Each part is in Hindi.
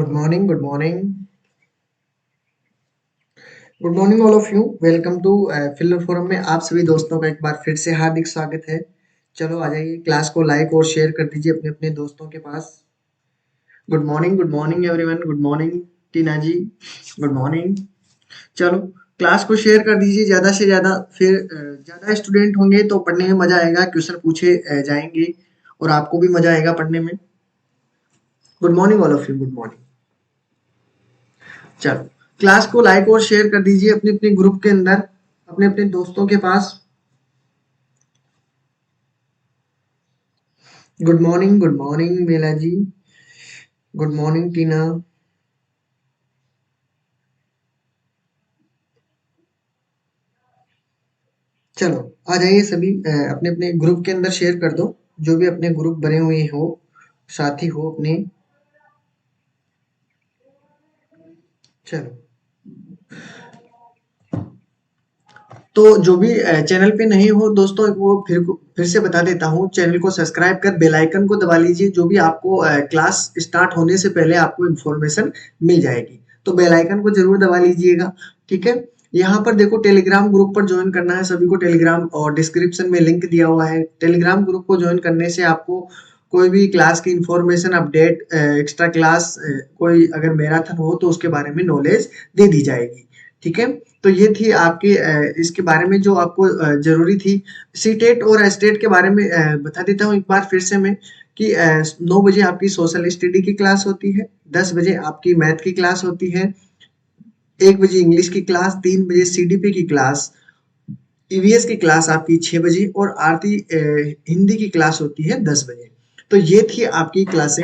Good morning good morning good morning all of you. Welcome to film forum में आप सभी दोस्तों का एक बार फिर से हार्दिक स्वागत है। चलो आ जाइए, क्लास को लाइक और शेयर कर दीजिए अपने अपने दोस्तों के पास। Good morning everyone, good morning Tina ji, good morning. चलो क्लास को शेयर कर दीजिए ज़्यादा से ज़्यादा, फिर ज़्यादा स्टूडेंट होंगे तो पढ़ने में मज़ा आएगा, क्वेश्चन पूछे जाएंगे और आपको भी मज़ा आएगा पढ़ने में। Good morning all of you, good morning. चलो क्लास को लाइक और शेयर कर दीजिए अपने अपने ग्रुप के अंदर, अपने अपने दोस्तों के पास। गुड मॉर्निंग मेला जी, गुड मॉर्निंग टीना। चलो आ जाइए सभी, अपने अपने ग्रुप के अंदर शेयर कर दो, जो भी अपने ग्रुप बने हुए हो, साथी हो अपने। चलो तो जो भी चैनल पे नहीं हो दोस्तों, वो फिर से बता देता हूँ, चैनल को सब्सक्राइब कर बेल आइकन को दबा लीजिए। जो भी आपको क्लास स्टार्ट होने से पहले आपको इन्फॉर्मेशन मिल जाएगी, तो बेल आइकन को जरूर दबा लीजिएगा। ठीक है, यहाँ पर देखो टेलीग्राम ग्रुप पर ज्वाइन करना है सभी को। टेलीग्राम और डिस्क्रिप्शन में लिंक दिया हुआ है। टेलीग्राम ग्रुप को ज्वाइन करने से आपको कोई भी क्लास की इंफॉर्मेशन, अपडेट, एक्स्ट्रा क्लास, कोई अगर मैराथन हो तो उसके बारे में नॉलेज दे दी जाएगी। ठीक है, तो ये थी आपकी इसके बारे में जो आपको जरूरी थी। सीटेट और एस्टेट के बारे में बता देता हूँ एक बार फिर से मैं, कि 9 बजे आपकी सोशल स्टडी की क्लास होती है, 10 बजे आपकी मैथ की क्लास होती है, 1 बजे इंग्लिश की क्लास, 3 बजे सीडीपी की क्लास, ईवीएस की क्लास आपकी 6 बजे, और आरती हिंदी की क्लास होती है 10 बजे। तो ये थी आपकी क्लासें।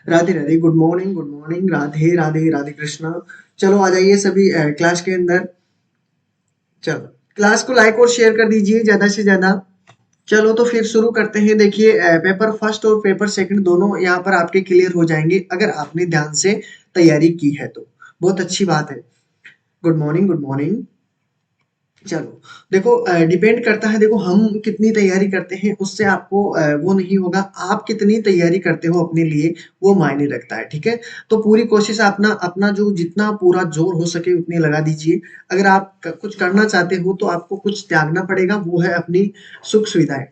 Radhe Radhe, good morning, Radhe Radhe, Radhe Krishna. चलो आ जाइए सभी क्लास के अंदर। चलो क्लास को लाइक और शेयर कर दीजिए ज्यादा से ज्यादा। चलो तो फिर शुरू करते हैं। देखिए पेपर फर्स्ट और पेपर सेकंड दोनों यहाँ पर आपके क्लियर हो जाएंगे अगर आपने ध्यान से तैयारी की है तो। बहुत अच्छी बात है। Good morning good morning. चलो देखो, डिपेंड करता है, देखो हम कितनी तैयारी करते हैं उससे आपको वो नहीं होगा, आप कितनी तैयारी करते हो अपने लिए, वो मायने रखता है। ठीक है, तो पूरी कोशिश अपना अपना जो जितना पूरा जोर हो सके उतनी लगा दीजिए। अगर आप कुछ करना चाहते हो तो आपको कुछ त्यागना पड़ेगा, वो है अपनी सुख सुविधाएं।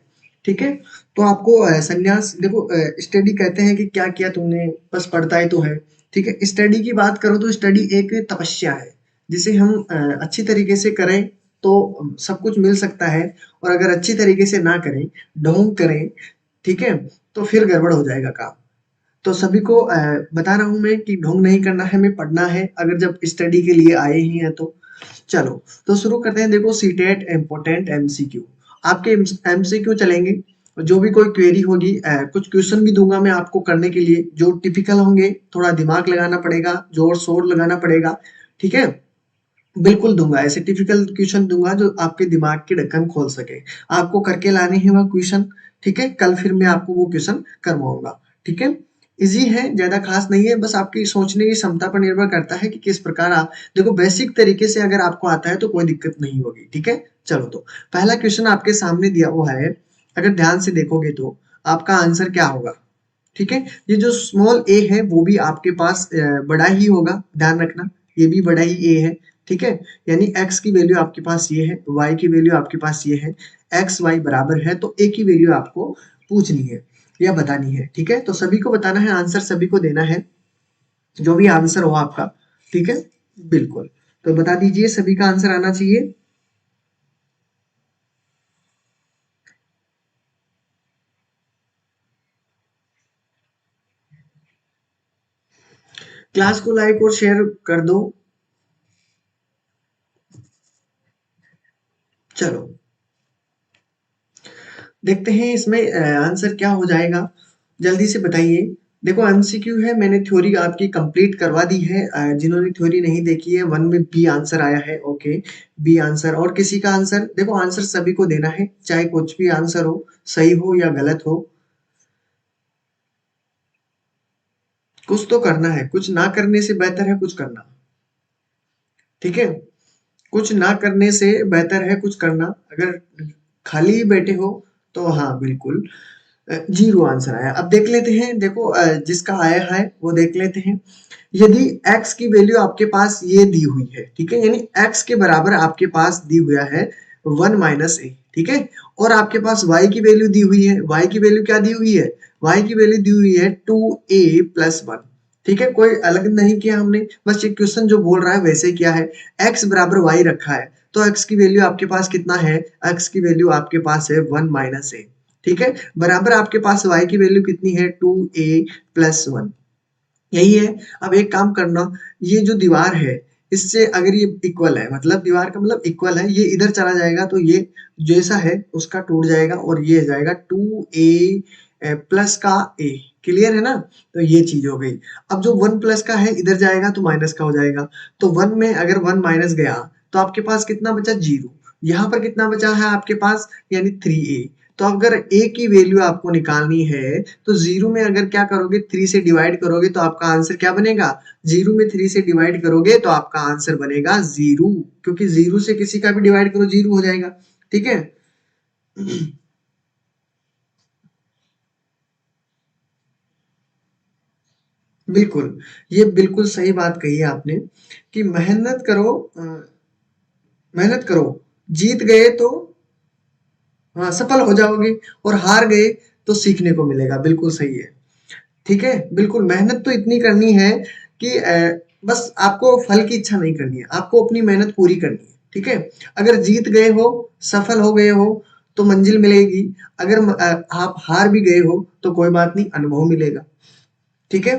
ठीक है, तो आपको संन्यास, देखो स्टडी कहते हैं कि क्या किया तुमने, बस पढ़ता ही तो है। ठीक है, स्टडी की बात करो तो स्टडी एक तपस्या है, जिसे हम अच्छी तरीके से करें तो सब कुछ मिल सकता है, और अगर अच्छी तरीके से ना करें, ढोंग करें, ठीक है, तो फिर गड़बड़ हो जाएगा काम। तो सभी को बता रहा हूं मैं कि ढोंग नहीं करना है, हमें पढ़ना है अगर जब स्टडी के लिए आए ही हैं तो। चलो तो शुरू करते हैं। देखो सीटेट इम्पोर्टेंट एमसीक्यू, आपके एमसीक्यू चलेंगे। जो भी कोई क्वेरी होगी, कुछ क्वेश्चन भी दूंगा मैं आपको करने के लिए, जो टिपिकल होंगे, थोड़ा दिमाग लगाना पड़ेगा, जोर शोर लगाना पड़ेगा। ठीक है, बिल्कुल दूंगा, ऐसे टिपिकल क्वेश्चन दूंगा जो आपके दिमाग की ढक्कन खोल सके। आपको करके लाने हैं वह क्वेश्चन। ठीक है, कल फिर मैं आपको वो क्वेश्चन करवाऊंगा। ठीक है, इजी है, ज्यादा खास नहीं है, बस आपकी सोचने की क्षमता पर निर्भर करता है कि किस प्रकार आप, देखो बेसिक तरीके से अगर आपको आता है तो कोई दिक्कत नहीं होगी। ठीक है, चलो तो पहला क्वेश्चन आपके सामने दिया हुआ है, अगर ध्यान से देखोगे तो आपका आंसर क्या होगा। ठीक है, ये जो स्मॉल ए है वो भी आपके पास बड़ा ही होगा, ध्यान रखना, ये भी बड़ा ही ए है। ठीक है, यानी x की वैल्यू आपके पास ये है, y की वैल्यू आपके पास ये है, x y बराबर है, तो a की वैल्यू आपको पूछनी है या बतानी है। ठीक है, तो सभी को बताना है, आंसर सभी को देना है, जो भी आंसर हो आपका। ठीक है, बिल्कुल, तो बता दीजिए, सभी का आंसर आना चाहिए। क्लास को लाइक और शेयर कर दो। चलो देखते हैं इसमें आंसर क्या हो जाएगा, जल्दी से बताइए। देखो एमसीक्यू है, मैंने थ्योरी आपकी कंप्लीट करवा दी है। जिन्होंने थ्योरी नहीं देखी है, वन में बी आंसर आया है, ओके, बी आंसर। और किसी का आंसर, देखो आंसर सभी को देना है, चाहे कुछ भी आंसर हो, सही हो या गलत हो, कुछ तो करना है, कुछ ना करने से बेहतर है कुछ करना। ठीक है, कुछ ना करने से बेहतर है कुछ करना। अगर खाली ही बैठे हो तो हाँ बिल्कुल, जीरो आंसर आया। अब देख लेते हैं, देखो जिसका आया है वो देख लेते हैं। यदि x की वैल्यू आपके पास ये दी हुई है, ठीक है, यानी x के बराबर आपके पास दी हुआ है 1 माइनस ए, ठीक है, और आपके पास y की वैल्यू दी हुई है, y की वैल्यू क्या दी हुई है, y की वैल्यू दी हुई है 2a प्लस 1, ठीक है, कोई अलग नहीं किया हमने, बस ये क्वेश्चन जो बोल रहा है वैसे किया है। x बराबर y रखा है, तो x की वैल्यू आपके पास कितना है, x की वैल्यू आपके पास है 1 माइनस ए, ठीक है, बराबर आपके पास y की वैल्यू कितनी है 2a प्लस 1, यही है। अब एक काम करना, ये जो दीवार है इससे अगर ये इक्वल है, मतलब दीवार का मतलब इक्वल है, ये इधर चला जाएगा तो ये जैसा है उसका टूट जाएगा और ये जाएगा 2a प्लस का a, क्लियर है ना। तो ये चीज हो गई। अब जो 1 प्लस का है इधर जाएगा तो माइनस का हो जाएगा, तो 1 में अगर 1 माइनस गया तो आपके पास कितना बचा, जीरो। यहाँ पर कितना बचा है आपके पास, यानी 3a। तो अगर a की वैल्यू आपको निकालनी है तो जीरो में अगर क्या करोगे, 3 से डिवाइड करोगे तो आपका आंसर क्या बनेगा, जीरो में 3 से डिवाइड करोगे तो आपका आंसर बनेगा जीरो, क्योंकि जीरो से किसी का भी डिवाइड करो जीरो हो जाएगा, ठीक है। बिल्कुल, ये बिल्कुल सही बात कही है आपने कि मेहनत करो, मेहनत करो, जीत गए तो हाँ सफल हो जाओगे, और हार गए तो सीखने को मिलेगा, बिल्कुल सही है, ठीक है। बिल्कुल मेहनत तो इतनी करनी है कि बस आपको फल की इच्छा नहीं करनी है, आपको अपनी मेहनत पूरी करनी है, ठीक है। अगर जीत गए हो, सफल हो गए हो तो मंजिल मिलेगी, अगर आप हार भी गए हो तो कोई बात नहीं, अनुभव मिलेगा, ठीक है,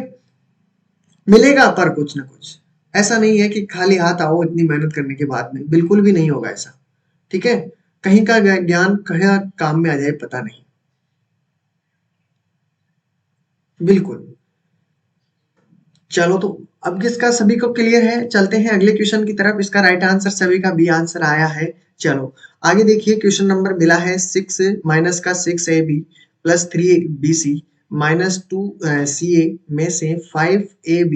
मिलेगा पर कुछ ना कुछ। ऐसा नहीं है कि खाली हाथ आओ इतनी मेहनत करने के बाद में, बिल्कुल भी नहीं होगा ऐसा, ठीक है। कहीं का ज्ञान कहीं काम में आ जाए पता नहीं। बिल्कुल। चलो तो अब किसका सभी को क्लियर है, चलते हैं अगले क्वेश्चन की तरफ। इसका राइट आंसर सभी का बी आंसर आया है। चलो आगे देखिए, क्वेश्चन नंबर मिला है 6 माइनस का 6ab plus 3bc minus 2ca में से 5ab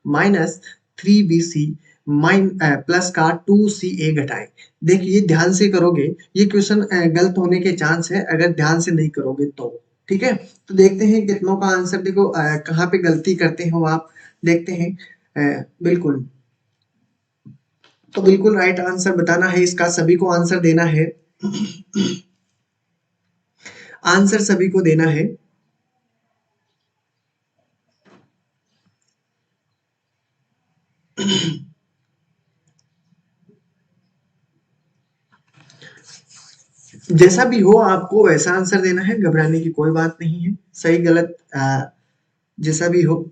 माइनस 3bc प्लस का 2ca घटाएं। देखिए ध्यान से करोगे, ये क्वेश्चन गलत होने के चांस है अगर ध्यान से नहीं करोगे तो, ठीक है। तो देखते हैं कितनों का आंसर, देखो कहाँ पे गलती करते हो आप, देखते हैं। बिल्कुल, तो बिल्कुल राइट आंसर बताना है इसका, सभी को आंसर देना है। आंसर सभी को देना है। जैसा भी हो आपको वैसा आंसर देना है, घबराने की कोई बात नहीं है, सही गलत जैसा भी हो।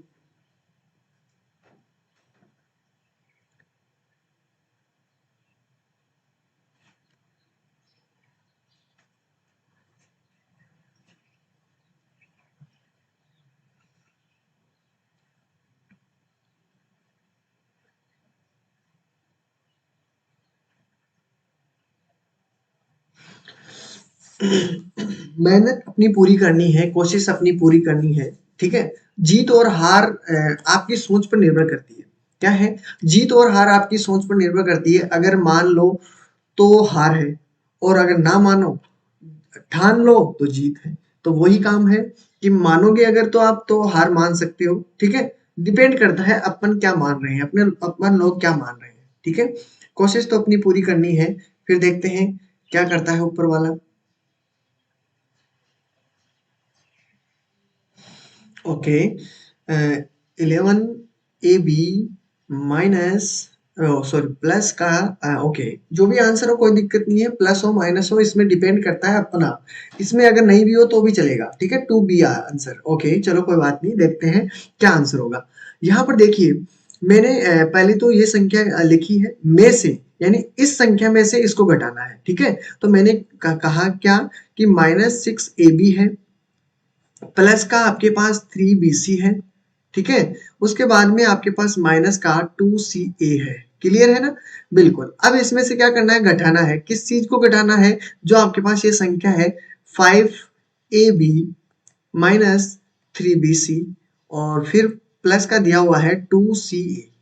मेहनत अपनी पूरी करनी है, कोशिश अपनी पूरी करनी है, ठीक है। जीत और हार आपकी सोच पर निर्भर करती है। क्या है, जीत और हार आपकी सोच पर निर्भर करती है। अगर मान लो तो हार है, और अगर ना मानो, ठान लो तो जीत है। तो वही काम है कि मानोगे अगर तो आप तो हार मान सकते हो, ठीक है। डिपेंड करता है अपन क्या मान रहे हैं, अपने अपन लोग क्या मान रहे हैं, ठीक है। कोशिश तो अपनी पूरी करनी है, फिर देखते हैं क्या करता है ऊपर वाला। Okay, 11ab minus, sorry plus का, ओके, जो भी आंसर हो कोई दिक्कत नहीं है, प्लस हो माइनस हो इसमें डिपेंड करता है अपना, इसमें अगर नहीं भी हो तो भी चलेगा, ठीक है, टू बी आंसर। ओके चलो कोई बात नहीं, देखते हैं क्या आंसर होगा। यहाँ पर देखिए, मैंने पहले तो ये संख्या लिखी है में से, यानी इस संख्या में से इसको घटाना है, ठीक है। तो मैंने कहा क्या कि -6ab है, प्लस का आपके पास 3bc है, ठीक है, उसके बाद में आपके पास माइनस का 2ca है, क्लियर है ना। बिल्कुल, अब इसमें से क्या करना है, घटाना है, किस चीज को घटाना है, जो आपके पास ये संख्या है 5ab माइनस 3bc, और फिर प्लस का दिया हुआ है 2ca,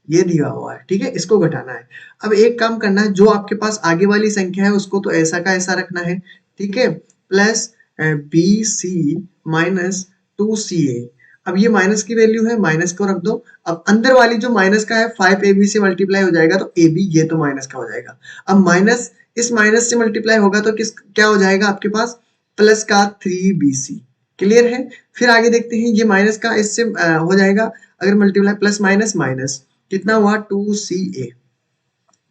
ये दिया हुआ है, ठीक है, इसको घटाना है। अब एक काम करना है, जो आपके पास आगे वाली संख्या है उसको तो ऐसा का ऐसा रखना है, ठीक है, plus B C minus 2ca। अब ये माइनस की वैल्यू है, माइनस को रख दो। अब अंदर वाली जो माइनस का है 5ab से मल्टीप्लाई हो जाएगा तो ab ये तो माइनस का हो जाएगा। अब माइनस इस माइनस से मल्टीप्लाई होगा तो किस क्या हो जाएगा आपके पास, प्लस का 3bc। क्लियर है। फिर आगे देखते हैं, ये माइनस का इससे हो जाएगा अगर मल्टीप्लाई, प्लस माइनस माइनस कितना हुआ 2ca।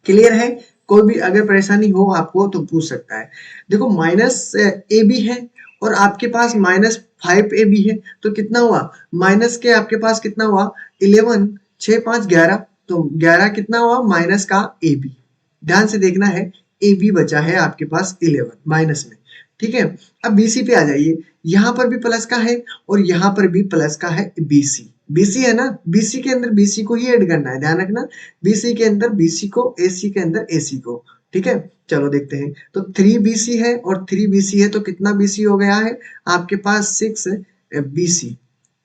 क्लियर है। कोई भी अगर परेशानी हो आपको तो पूछ सकता है। देखो माइनस ए बी है और आपके पास माइनस 5ab है, तो कितना हुआ माइनस के आपके पास कितना हुआ 11, 6 5 11, तो 11 कितना हुआ माइनस का ए बी। ध्यान से देखना है, ए बी बचा है आपके पास 11 माइनस में। ठीक है। अब बीसी पे आ जाइए, यहाँ पर भी प्लस का है और यहाँ पर भी प्लस का है बीसी। बीसी है ना, बीसी के अंदर बीसी को ही ऐड करना है, ध्यान रखना। बीसी के अंदर बीसी को, एसी के अंदर एसी को। ठीक है। चलो देखते हैं, तो 3bc है और 3bc है तो कितना bc हो गया है आपके पास 6bc।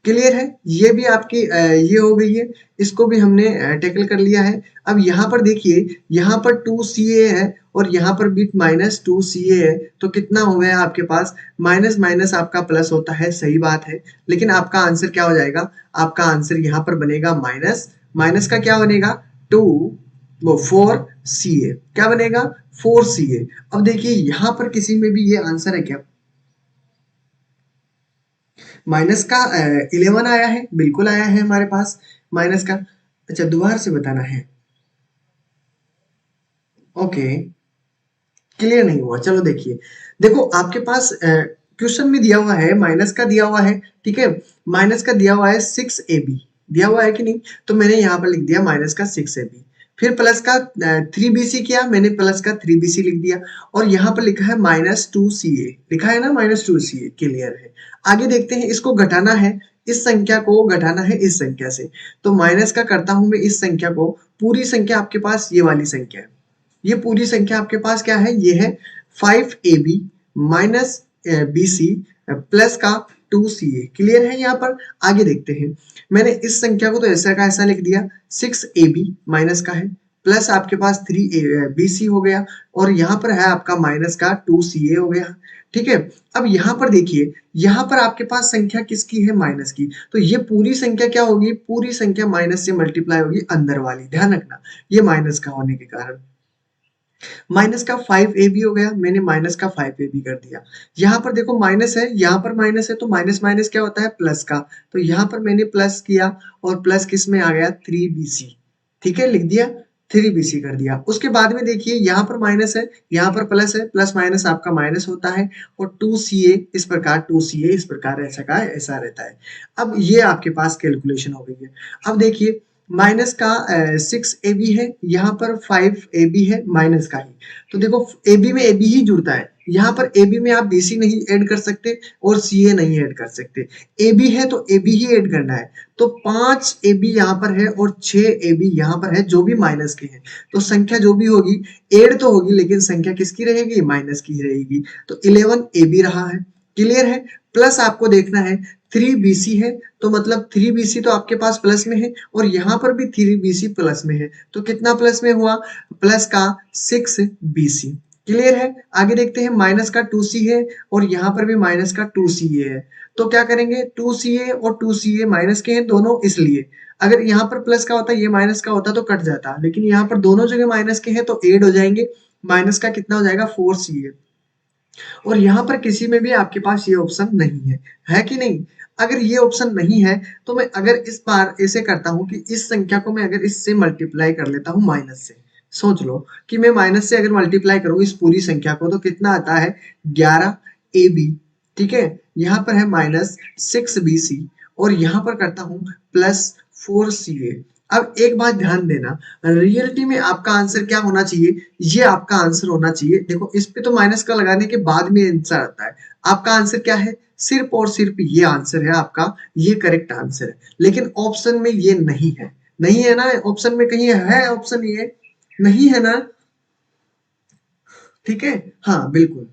क्लियर है। ये भी आपकी ये हो गई है, इसको भी हमने टैकल कर लिया है। अब यहाँ पर देखिए, यहाँ पर 2ca है और यहाँ पर भी माइनस 2ca है, तो कितना हो गया आपके पास, माइनस माइनस आपका प्लस होता है, सही बात है। लेकिन आपका आंसर क्या हो जाएगा, आपका आंसर यहाँ पर बनेगा माइनस, माइनस का क्या बनेगा 2 वो 4ca। क्या बनेगा 4ca। अब देखिए यहाँ पर किसी में भी ये आंसर है क्या, माइनस का 11 आया है, बिल्कुल आया है हमारे पास माइनस का। अच्छा दोबारा से बताना है, ओके। क्लियर नहीं हुआ, चलो देखिए। देखो आपके पास क्वेश्चन में दिया हुआ है, माइनस का दिया हुआ है। ठीक है। माइनस का दिया हुआ है 6ab, दिया हुआ है कि नहीं, तो मैंने यहाँ पर लिख दिया माइनस का 6ab। फिर प्लस का 3bc किया, मैंने प्लस का 3bc लिख दिया। और यहाँ पर लिखा है माइनस 2ca, लिखा है ना माइनस 2ca। क्लियर है। आगे देखते हैं, इसको घटाना है, इस संख्या को घटाना है इस संख्या से। तो माइनस का करता हूं मैं इस संख्या को, पूरी संख्या आपके पास ये वाली संख्या है, ये पूरी संख्या आपके पास क्या है, ये है 5ab minus B C plus का 2ca। क्लियर है। यहाँ पर आगे देखते हैं, मैंने इस संख्या को तो ऐसा का ऐसा लिख दिया, 6ab माइनस का है, प्लस आपके पास 3bc हो गया, और यहाँ पर है आपका माइनस का 2ca हो गया। ठीक है। अब यहाँ पर देखिए, यहाँ पर आपके पास संख्या किसकी है, माइनस की, तो ये पूरी संख्या क्या होगी, पूरी संख्या माइनस से मल्टीप्लाई होगी अंदर वाली, ध्यान रखना, ये माइनस का होने के कारण। माइनस का 5ab हो गया, मैंने माइनस का 5ab कर दिया। यहाँ पर देखो माइनस है, यहाँ पर माइनस है, तो माइनस माइनस क्या होता है, प्लस का। तो यहाँ पर मैंने प्लस किया और प्लस किस में आ गया 3bc। ठीक है, लिख दिया 3bc कर दिया। उसके बाद में देखिए यहाँ पर माइनस है, यहाँ पर प्लस है, प्लस माइनस आपका माइनस होता है, और 2ca इस प्रकार, 2ca इस प्रकार ऐसा का ऐसा रहता है। अब ये आपके पास कैलकुलेशन हो गई है। अब देखिए माइनस का 6ab है, यहाँ पर 5ab है माइनस का ही, तो देखो ab में ab ही जुड़ता है, यहाँ पर ab में आप bc नहीं ऐड कर सकते और ca नहीं ऐड कर सकते। ab है तो ab ही ऐड करना है, तो 5ab यहाँ पर है और 6ab यहाँ पर है, जो भी माइनस के हैं। तो संख्या जो भी होगी ऐड तो होगी, लेकिन संख्या किसकी रहेगी, माइनस की ही रहेगी। तो 11ab रहा है। क्लियर है। प्लस आपको देखना है 3bc है, तो मतलब 3bc तो आपके पास प्लस में है, और यहाँ पर भी 3bc प्लस में है, तो कितना प्लस में हुआ, प्लस का 6bc। क्लियर है। आगे देखते हैं, माइनस का 2c है और यहाँ पर भी माइनस का 2ca है, तो क्या करेंगे 2ca और 2ca माइनस के हैं दोनों, इसलिए अगर यहाँ पर प्लस का होता, ये माइनस का होता तो कट जाता, लेकिन यहाँ पर दोनों जगह माइनस के हैं तो ऐड हो जाएंगे। माइनस का कितना हो जाएगा 4ca, और यहाँ पर किसी में भी आपके पास ये ऑप्शन नहीं है कि नहीं। अगर ये ऑप्शन नहीं है, तो मैं अगर इस बार ऐसे करता हूँ कि इस संख्या को मैं अगर इससे मल्टीप्लाई कर लेता हूँ माइनस से, सोच लो कि मैं माइनस से अगर मल्टीप्लाई करूँ इस पूरी संख्या को, तो कितना आता है 11ab। ठीक है। यहाँ पर है माइनस 6bc, और यहाँ पर करता हूँ प्लस 4ca। अब एक बात ध्यान देना, रियलिटी में आपका आंसर क्या होना चाहिए, ये आपका आंसर होना चाहिए। देखो इस पे तो माइनस का लगाने के बाद में आंसर आता है, आपका आंसर क्या है, सिर्फ और सिर्फ ये आंसर है आपका, ये करेक्ट आंसर है। लेकिन ऑप्शन में ये नहीं है, नहीं है ना, ऑप्शन में कहीं है ऑप्शन, ये नहीं है ना। ठीक है। हाँ बिल्कुल।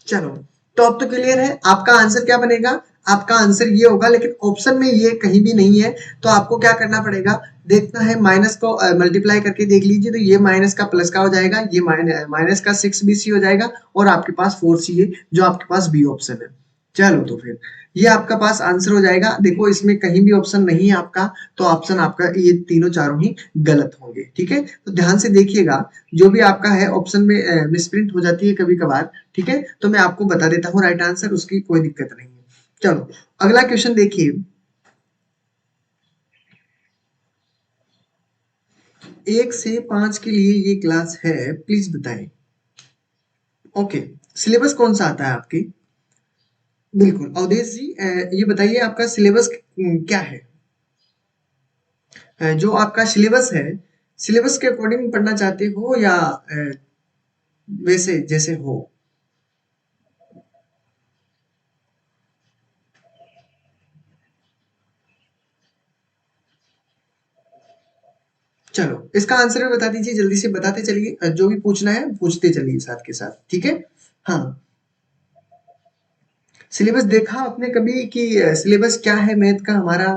चलो, तो अब तो क्लियर है आपका आंसर क्या बनेगा। आपका आंसर ये होगा, लेकिन ऑप्शन में ये कहीं भी नहीं है, तो आपको क्या करना पड़ेगा, देखना है माइनस को मल्टीप्लाई करके देख लीजिए, तो ये माइनस का प्लस का हो जाएगा, ये माइनस का 6bc हो जाएगा, और आपके पास 4c है जो आपके पास बी ऑप्शन है। चलो तो फिर ये आपका पास आंसर हो जाएगा। देखो इसमें कहीं भी ऑप्शन नहीं है आपका, तो ऑप्शन आपका ये तीनों चारों ही गलत होंगे। ठीक है, तो ध्यान से देखिएगा, जो भी आपका है ऑप्शन में मिसप्रिंट हो जाती है कभी कभार। ठीक है, तो मैं आपको बता देता हूँ राइट आंसर, उसकी कोई दिक्कत नहीं है। चलो अगला क्वेश्चन देखिए, 1 से 5 के लिए ये क्लास है, प्लीज बताएं। ओके, सिलेबस कौन सा आता है आपकी। बिल्कुल अवधेश जी, ये बताइए आपका सिलेबस क्या है। जो आपका सिलेबस है, सिलेबस के अकॉर्डिंग पढ़ना चाहते हो या वैसे जैसे हो। चलो इसका आंसर भी बता दीजिए, जल्दी से बताते चलिए, जो भी पूछना है पूछते चलिए साथ के साथ। ठीक है, हाँ, सिलेबस देखा आपने कभी कि सिलेबस क्या है मैथ का हमारा,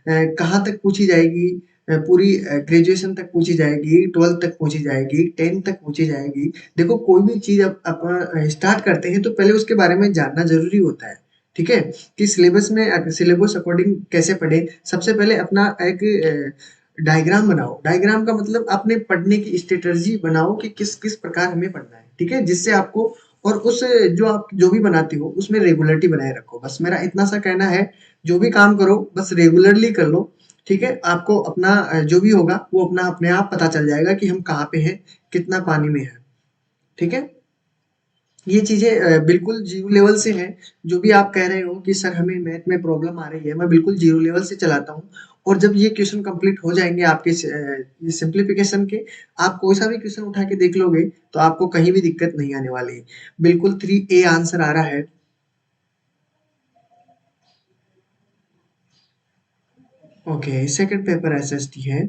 कहाँ तक पूछी जाएगी, पूरी ग्रेजुएशन तक पूछी जाएगी, 12th तक पूछी जाएगी, 10th तक पूछी जाएगी। देखो कोई भी चीज अपन स्टार्ट करते हैं तो पहले उसके बारे में जानना जरूरी होता है। ठीक है, कि सिलेबस में सिलेबस अकॉर्डिंग कैसे पढ़े। सबसे पहले अपना एक डायग्राम बनाओ। डायग्राम का मतलब अपने पढ़ने की स्ट्रेटजी बनाओ कि किस किस प्रकार हमें पढ़ना है। ठीक है, जिससे आपको, और उस जो आप जो भी बनाते हो उसमें रेगुलरिटी बनाए रखो। बस मेरा इतना सा कहना है, जो भी काम करो बस रेगुलरली कर लो। ठीक है, आपको अपना जो भी होगा वो अपना अपने आप पता चल जाएगा कि हम कहाँ पे हैं, कितना पानी में है। ठीक है, ये चीजें बिल्कुल जीरो लेवल से है। जो भी आप कह रहे हो कि सर हमें मैथ में प्रॉब्लम आ रही है, मैं बिल्कुल जीरो लेवल से चलाता हूँ। और जब ये क्वेश्चन कंप्लीट हो जाएंगे आपके ये सिंप्लीफिकेशन के, आप कोई सा भी क्वेश्चन उठा के देख लोगे तो आपको कहीं भी दिक्कत नहीं आने वाली। बिल्कुल 3A आंसर आ रहा है। ओके, सेकंड पेपर एसएसटी है।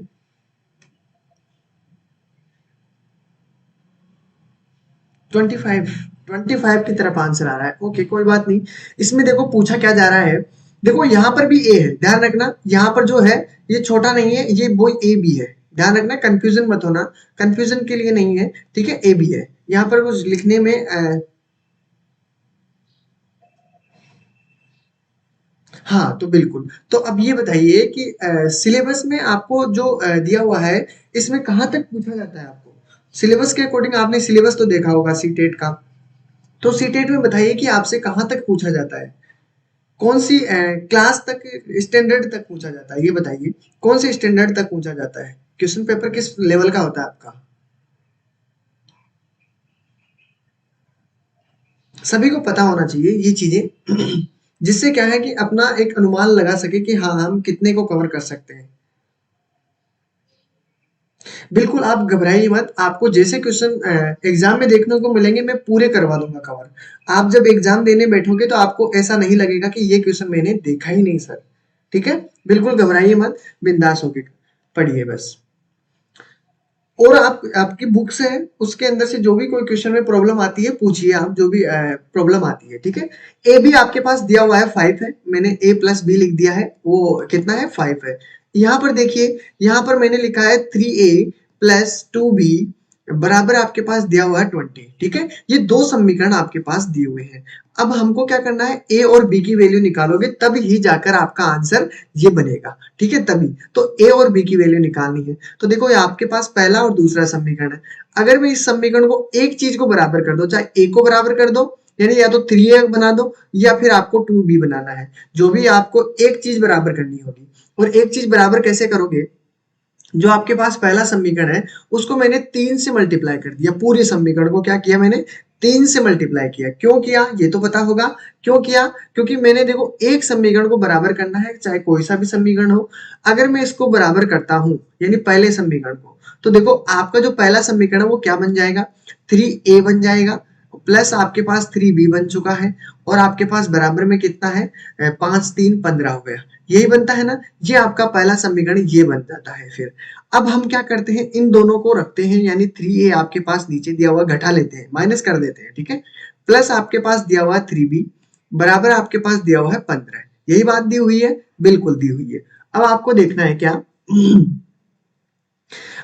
25, 25 की तरफ आंसर आ रहा है। ओके कोई बात नहीं, इसमें देखो पूछा क्या जा रहा है। देखो यहाँ पर भी ए है, ध्यान रखना, यहाँ पर जो है ये छोटा नहीं है, ये वो ए भी है। ध्यान रखना, कंफ्यूजन मत होना, कंफ्यूजन के लिए नहीं है। ठीक है, ए भी है यहाँ पर कुछ लिखने में हाँ तो बिल्कुल। तो अब ये बताइए कि सिलेबस में आपको जो दिया हुआ है, इसमें कहाँ तक पूछा जाता है आपको। सिलेबस के अकॉर्डिंग आपने सिलेबस तो देखा होगा सीटेट का, तो सीटेट में बताइए कि आपसे कहाँ तक पूछा जाता है, कौन सी क्लास तक, स्टैंडर्ड तक पूछा जाता है, ये बताइए कौन से स्टैंडर्ड तक पूछा जाता है, क्वेश्चन पेपर किस लेवल का होता है आपका। सभी को पता होना चाहिए ये चीजें जिससे क्या है कि अपना एक अनुमान लगा सके कि हाँ हम कितने को कवर कर सकते हैं। बिल्कुल आप घबराइए मत, आपको जैसे क्वेश्चन एग्जाम में देखने को मिलेंगे मैं पूरे करवा दूंगा कवर। आप जब एग्जाम देने बैठोगे तो आपको ऐसा नहीं लगेगा कि ये क्वेश्चन मैंने देखा ही नहीं सर। ठीक है, बिल्कुल घबराइए मत, बिंदास होके पढ़िए बस। और आप, आपकी बुक्स है उसके अंदर से जो भी कोई क्वेश्चन में प्रॉब्लम आती है पूछिए आप, जो भी प्रॉब्लम आती है। ठीक है, ए भी आपके पास दिया हुआ है 5 है, मैंने ए प्लस बी लिख दिया है, वो कितना है 5 है। यहाँ पर देखिए, यहाँ पर मैंने लिखा है 3A प्लस 2B बराबर आपके पास दिया हुआ है 20। ठीक है, ये दो समीकरण आपके पास दिए हुए हैं। अब हमको क्या करना है, ए और बी की वैल्यू निकालोगे तब ही जाकर आपका आंसर ये बनेगा। ठीक है, तभी तो ए और बी की वैल्यू निकालनी है। तो देखो ये आपके पास पहला और दूसरा समीकरण है। अगर मैं इस समीकरण को एक चीज को बराबर कर दो, चाहे ए को बराबर कर दो, यानी या तो 3A बना दो, या फिर आपको 2B बनाना है, जो भी आपको एक चीज बराबर करनी होगी। और एक चीज बराबर कैसे करोगे, जो आपके पास पहला समीकरण है उसको मैंने 3 से मल्टीप्लाई कर दिया, पूरे समीकरण को क्या किया मैंने 3 से मल्टीप्लाई किया। क्यों किया ये तो पता होगा, क्यों किया, क्योंकि मैंने देखो एक समीकरण को बराबर करना है, चाहे कोई सा भी समीकरण हो। अगर मैं इसको बराबर करता हूं, यानी पहले समीकरण को, तो देखो आपका जो पहला समीकरण है वो क्या बन जाएगा, 3A बन जाएगा, प्लस आपके पास 3B बन चुका है, और आपके पास बराबर में कितना है, 5 3 15 हो गया। यही बनता है ना, ये आपका पहला समीकरण ये बन जाता है। फिर अब हम क्या करते हैं, इन दोनों को रखते हैं, यानी 3A आपके पास नीचे दिया हुआ घटा लेते हैं, माइनस कर देते हैं। ठीक है, प्लस आपके पास दिया हुआ है 3b बराबर आपके पास दिया हुआ है 15। यही बात दी हुई है, बिल्कुल दी हुई है। अब आपको देखना है क्या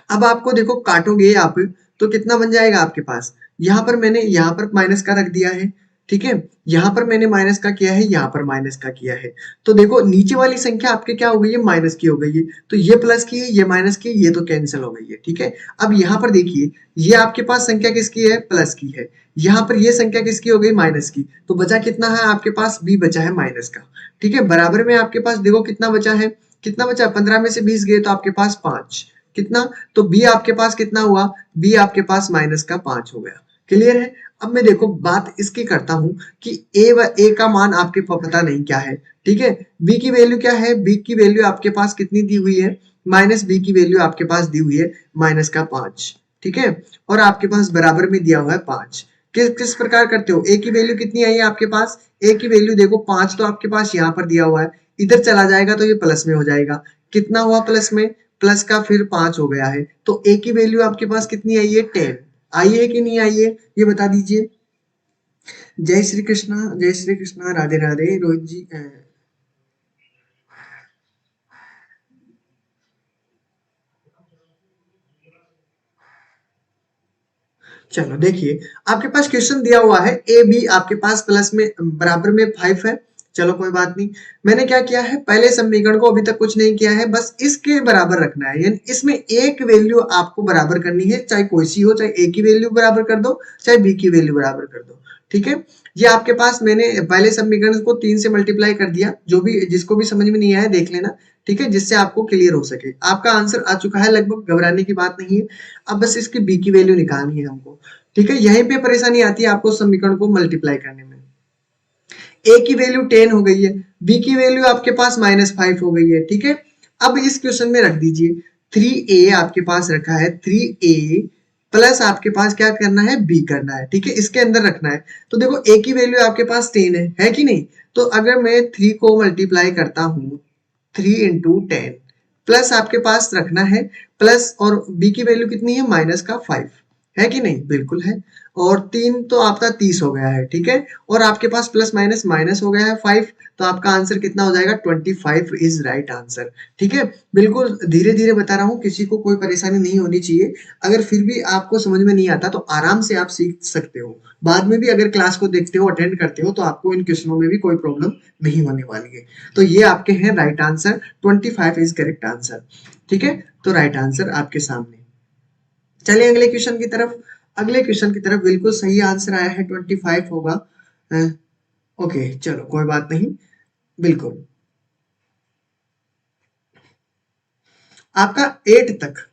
अब आपको देखो काटोगे आप तो कितना बन जाएगा आपके पास। यहाँ पर मैंने यहाँ पर माइनस का रख दिया है, ठीक है, यहाँ पर मैंने माइनस का किया है, यहाँ पर माइनस का किया है। तो देखो नीचे वाली संख्या आपके क्या हो गई है, माइनस की हो गई है। तो ये प्लस की है, ये माइनस की, ये तो कैंसिल हो गई है, ठीक है। अब यहाँ पर देखिए ये आपके पास संख्या किसकी है, प्लस की है। यहाँ पर ये संख्या किसकी हो गई, माइनस की। तो बचा कितना है आपके पास, बी बचा है माइनस का, ठीक है। बराबर में आपके पास देखो कितना बचा है, कितना बचा, 15 में से 20 गए तो आपके पास 5, कितना, तो बी आपके पास कितना हुआ, बी आपके पास माइनस का 5 हो गया। क्लियर है। अब मैं देखो बात इसकी करता हूं कि ए का मान आपके पता नहीं क्या है, ठीक है। बी की वैल्यू क्या है, बी की वैल्यू आपके पास कितनी दी हुई है, माइनस बी की वैल्यू आपके पास दी हुई है माइनस का 5, ठीक है। और आपके पास बराबर में दिया हुआ है 5। किस किस प्रकार करते हो, ए की वैल्यू कितनी आई है आपके पास, ए की वैल्यू देखो 5 तो आपके पास यहाँ पर दिया हुआ है, इधर चला जाएगा तो ये प्लस में हो जाएगा। कितना हुआ प्लस में, प्लस का फिर 5 हो गया है। तो ए की वैल्यू आपके पास कितनी आई है, 10 आई है कि नहीं आई है, ये बता दीजिए। जय श्री कृष्णा, जय श्री कृष्णा, राधे राधे रोहित जी। चलो देखिए आपके पास क्वेश्चन दिया हुआ है ए बी आपके पास प्लस में बराबर में 5 है। चलो कोई बात नहीं, मैंने क्या किया है, पहले समीकरण को अभी तक कुछ नहीं किया है, बस इसके बराबर रखना है, यानी इसमें एक वैल्यू आपको बराबर करनी है, चाहे कोई सी हो, चाहे ए की वैल्यू बराबर कर दो, चाहे बी की वैल्यू बराबर कर दो, ठीक है। ये आपके पास मैंने पहले समीकरण को 3 से मल्टीप्लाई कर दिया, जो भी जिसको भी समझ में नहीं आया देख लेना, ठीक है, जिससे आपको क्लियर हो सके। आपका आंसर आ चुका है लगभग, घबराने की बात नहीं है। अब बस इसकी बी की वैल्यू निकालनी है हमको, ठीक है। यहीं पे परेशानी आती है आपको समीकरण को मल्टीप्लाई करने में। ए की वैल्यू 10 हो गई है, बी की वैल्यू आपके पास -5 हो गई है, ठीक है। अब इस क्वेश्चन में रख दीजिए 3a आपके पास रखा है, 3a प्लस आपके पास क्या करना है, b करना है, ठीक है, इसके अंदर रखना है। तो देखो a की वैल्यू आपके पास 10 है कि नहीं। तो अगर मैं 3 को मल्टीप्लाई करता हूं 3 इंटू 10 प्लस आपके पास रखना है, प्लस और b की वैल्यू कितनी है, माइनस का 5 है कि नहीं, बिल्कुल है। और 3 तो आपका 30 हो गया है, ठीक है। और आपके पास प्लस माइनस माइनस हो गया है 5, तो आपका आंसर कितना हो जाएगा, 25 इज राइट आंसर, ठीक है। बिल्कुल धीरे धीरे बता रहा हूँ, किसी को कोई परेशानी नहीं होनी चाहिए। अगर फिर भी आपको समझ में नहीं आता तो आराम से आप सीख सकते हो, बाद में भी अगर क्लास को देखते हो, अटेंड करते हो, तो आपको इन क्वेश्चनों में भी कोई प्रॉब्लम नहीं होने वाली है। तो ये आपके हैं right answer, 25 is correct answer, ठीक है। तो राइट आंसर आपके सामने। चलिए अगले क्वेश्चन की तरफ, अगले क्वेश्चन की तरफ बिल्कुल सही आंसर आया है, 25 होगा। ओके चलो कोई बात नहीं, बिल्कुल। आपका 8 तक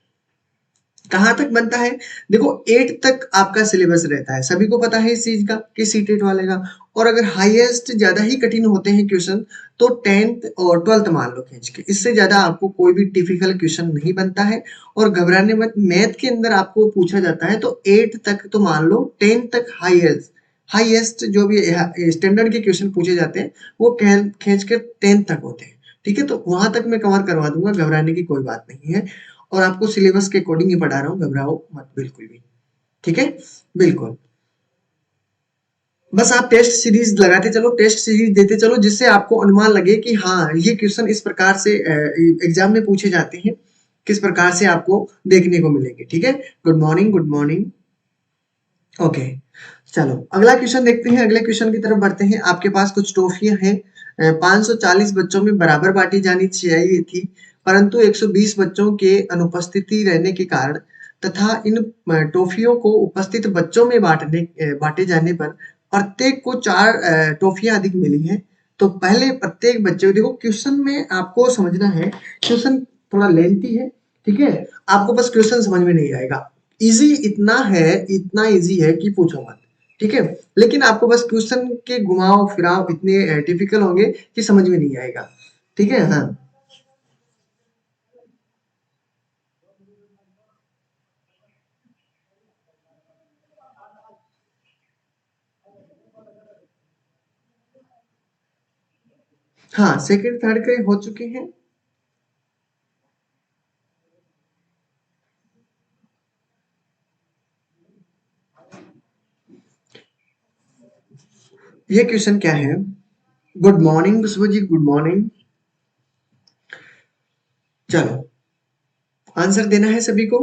कहाँ तक बनता है, देखो 8 तक आपका सिलेबस रहता है, सभी को पता है इस चीज का कि सीटेट वाले का। और अगर हाईएस्ट ज्यादा ही कठिन होते हैं क्वेश्चन तो 10th और 12th मान लो खींच के, इससे ज्यादा आपको कोई भी डिफिकल्ट क्वेश्चन नहीं बनता है। और घबराने मत, मैथ के अंदर आपको पूछा जाता है तो 8 तक तो मान लो, 10 तक हाईएस्ट, हाईएस्ट जो भी स्टैंडर्ड के क्वेश्चन पूछे जाते हैं वो खींच के 10 तक होते हैं, ठीक है। तो वहां तक मैं कवर करवा दूंगा, घबराने की कोई बात नहीं है। और आपको सिलेबस के अकॉर्डिंग ही पढ़ा रहा हूँ, घबराओ मत बिल्कुल भी, ठीक है, बिल्कुल। बस आप टेस्ट सीरीज लगाते चलो, टेस्ट सीरीज देते चलो, जिससे आपको अनुमान लगे कि हाँ ये क्वेश्चन इस प्रकार से एग्जाम में पूछे जाते हैं, किस प्रकार से आपको देखने को मिलेंगे, ठीक है। Good morning, good morning. Okay चलो अगला क्वेश्चन देखते हैं, अगले क्वेश्चन की तरफ बढ़ते हैं। आपके पास कुछ टॉफियां हैं, 540 बच्चों में बराबर बांटी जानी चाहिए थी, परंतु 120 बच्चों के अनुपस्थिति रहने के कारण तथा इन टॉफियों को उपस्थित बच्चों में बांटे जाने पर प्रत्येक को 4 टॉफियां अधिक मिली हैं। तो पहले प्रत्येक बच्चे को देखो, क्वेश्चन में आपको समझना है, क्वेश्चन थोड़ा लेंथी है, ठीक है। आपको बस क्वेश्चन समझ में नहीं आएगा, इजी इतना है, इतना इजी है कि पूछो मत, ठीक है। लेकिन आपको बस क्वेश्चन के घुमाव फिराव इतने टिपिकल होंगे कि समझ में नहीं आएगा, ठीक है। हाँ हाँ, सेकंड थर्ड के हो चुके हैं। ये क्वेश्चन क्या है? गुड मॉर्निंग खुशबू जी, गुड मॉर्निंग। चलो आंसर देना है सभी को,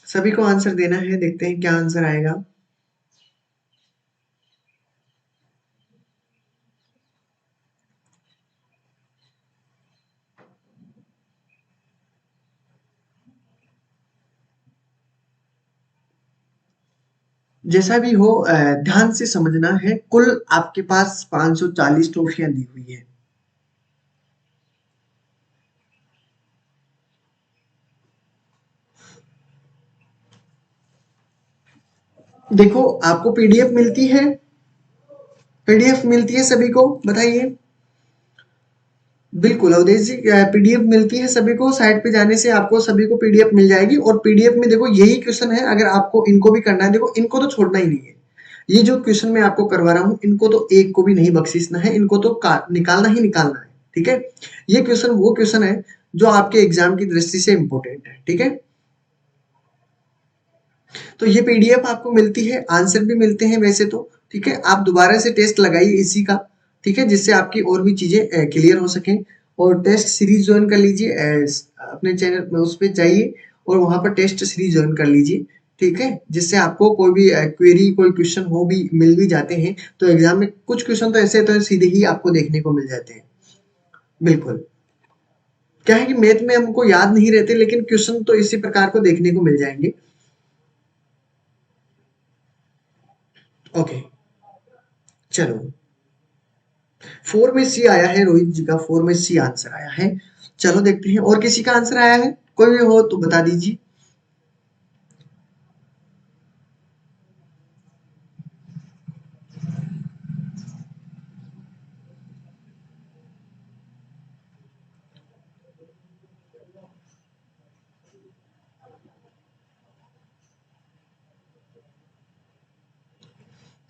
सभी को आंसर देना है, देखते हैं क्या आंसर आएगा। जैसा भी हो ध्यान से समझना है। कुल आपके पास 540 ट्रॉफियां दी हुई है। देखो आपको पीडीएफ मिलती है, पीडीएफ मिलती है सभी को, बताइए। बिल्कुल अवधेश जी, पीडीएफ मिलती है सभी को। साइट पे जाने से आपको सभी को पीडीएफ मिल जाएगी, और पीडीएफ में देखो यही क्वेश्चन है। अगर आपको इनको भी करना है, देखो इनको तो छोड़ना ही नहीं है। ये जो क्वेश्चन मैं आपको करवा रहा हूँ, इनको तो एक को भी नहीं बख्शिशना है, इनको तो निकालना ही निकालना है। ठीक है, ये क्वेश्चन वो क्वेश्चन है जो आपके एग्जाम की दृष्टि से इंपॉर्टेंट है। ठीक है, तो ये पीडीएफ आपको मिलती है, आंसर भी मिलते हैं वैसे तो। ठीक है, आप दोबारा से टेस्ट लगाइए इसी का। ठीक है, जिससे आपकी और भी चीजें क्लियर हो सकें। और टेस्ट सीरीज ज्वाइन कर लीजिए, अपने चैनल में उस पर जाइए और वहां पर टेस्ट सीरीज ज्वाइन कर लीजिए। ठीक है, जिससे आपको कोई भी क्वेरी, कोई क्वेश्चन हो भी, मिल भी जाते हैं। तो एग्जाम में कुछ क्वेश्चन तो ऐसे तो सीधे ही आपको देखने को मिल जाते हैं। बिल्कुल, क्या है कि मैथ में हमको याद नहीं रहते, लेकिन क्वेश्चन तो इसी प्रकार को देखने को मिल जाएंगे। ओके, चलो 4 में सी आया है, रोहित जी का 4 में सी आंसर आया है। चलो देखते हैं और किसी का आंसर आया है, कोई भी हो तो बता दीजिए।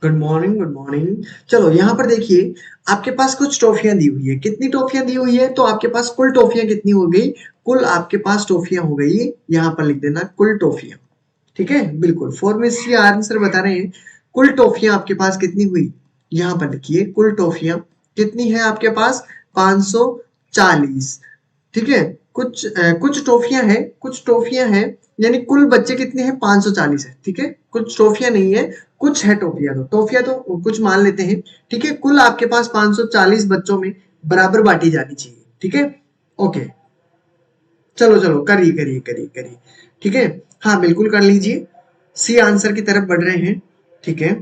Good morning, good morning. चलो यहाँ पर देखिए, आपके पास कुछ ट्रॉफियां दी हुई है। कितनी ट्रॉफियां दी हुई है? तो आपके पास कुल ट्रॉफियां कितनी हो गई? कुल आपके पास ट्रॉफियां हो गई, यहाँ पर लिख देना कुल ट्रॉफियां। ठीक है, बिल्कुल 4 में सी आंसर बता रहे हैं। कुल ट्रॉफियां आपके पास कितनी हुई? यहाँ पर लिखिए, कुल ट्रॉफियां कितनी है आपके पास? 540। ठीक है, कुछ ट्रॉफियां हैं, कुछ ट्रॉफियां हैं, यानी कुल बच्चे कितने हैं? 540 है। ठीक है, कुछ ट्रॉफियां नहीं है, कुछ है ट्रॉफियां। तो ट्रॉफियां तो कुछ मान लेते हैं। ठीक है, कुल आपके पास 540 बच्चों में बराबर बांटी जानी चाहिए। ठीक है, ओके, चलो चलो करिए करिए करिए करिए। ठीक है, हाँ बिल्कुल कर लीजिए। सी आंसर की तरफ बढ़ रहे हैं। ठीक है,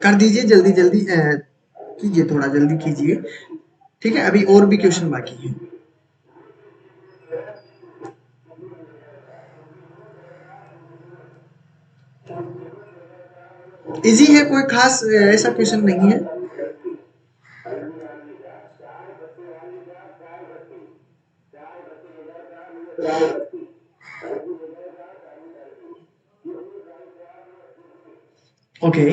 कर दीजिए जल्दी जल्दी, कीजिए, थोड़ा जल्दी कीजिए। ठीक है, अभी और भी क्वेश्चन बाकी है। इजी है, कोई खास ऐसा क्वेश्चन नहीं है। ओके,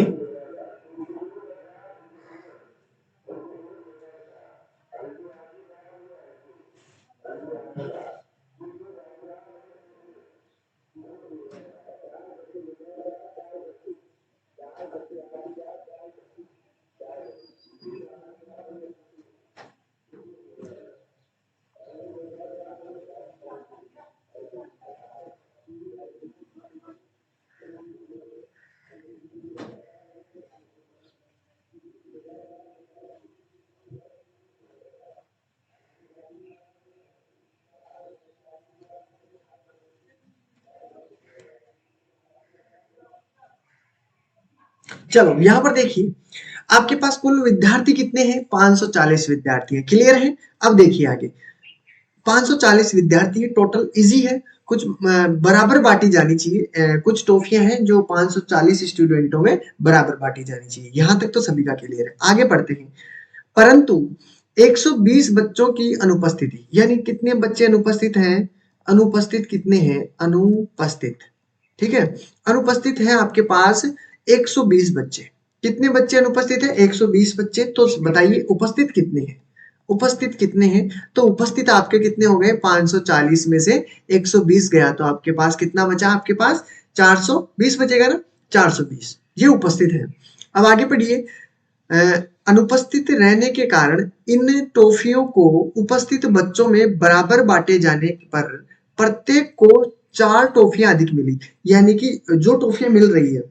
चलो यहाँ पर देखिए, आपके पास कुल विद्यार्थी कितने हैं? 540 विद्यार्थी है। क्लियर है? अब देखिए आगे, 540 विद्यार्थी है, टोटल इजी है। कुछ बराबर बांटी जानी चाहिए। कुछ ट्रॉफियां हैं जो 540 स्टूडेंटों में बराबर बांटी जानी चाहिए। यहाँ तक तो सभी का क्लियर है। आगे बढ़ते हैं। परंतु 120 बच्चों की अनुपस्थिति, यानी कितने बच्चे अनुपस्थित हैं? अनुपस्थित कितने हैं? अनुपस्थित, ठीक है, अनुपस्थित है आपके पास 120 बच्चे। कितने बच्चे अनुपस्थित है? 120 बच्चे। तो बताइए उपस्थित कितने हैं? उपस्थित कितने हैं? तो उपस्थित आपके कितने हो गए? 540 में से 120 गया, तो आपके पास कितना बचा? आपके पास 420 बचेगा ना, 420 ये उपस्थित है। अब आगे पढ़िए। अनुपस्थित रहने के कारण इन टॉफियों को उपस्थित बच्चों में बराबर बांटे जाने पर प्रत्येक को 4 टॉफियां अधिक मिली। यानी कि जो टॉफियां मिल रही है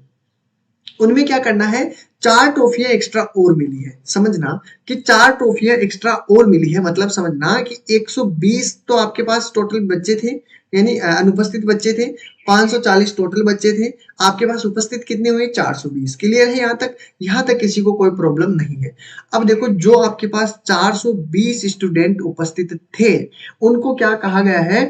उनमें क्या करना है, 4 टॉफियां एक्स्ट्रा और मिली है। समझना कि 4 टॉफियां एक्स्ट्रा और मिली है, मतलब समझना कि 120 तो आपके पास टोटल बच्चे थे, यानी अनुपस्थित बच्चे थे, 540 टोटल बच्चे थे, आपके पास उपस्थित कितने हुए, 420। क्लियर है यहाँ तक? यहाँ तक किसी को कोई प्रॉब्लम नहीं है। अब देखो, जो आपके पास 420 स्टूडेंट उपस्थित थे उनको क्या कहा गया है,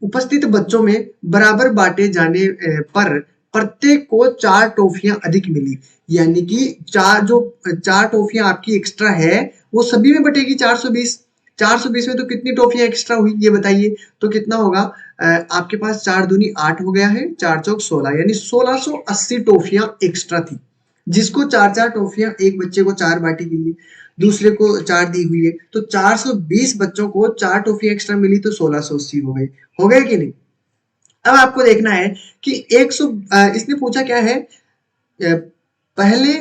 उपस्थित बच्चों में बराबर बांटे जाने पर प्रत्येक को 4 टॉफियां अधिक मिली। यानी कि 4 टॉफियां आपकी एक्स्ट्रा है वो सभी में बटेगी 420। 420 में तो कितनी टॉफियां एक्स्ट्रा हुई ये बताइए, तो कितना होगा, आपके पास 4 दूनी 8 हो गया है, 4 चौक 16, यानी 1680 टॉफियां एक्स्ट्रा थी। जिसको 4 टॉफियां, एक बच्चे को 4 बांटी गई है, दूसरे को 4 दी हुई है, तो 420 बच्चों को 4 टॉफियां एक्स्ट्रा मिली, तो 1680 हो गए कि नहीं? अब आपको देखना है कि इसने पूछा क्या है, पहले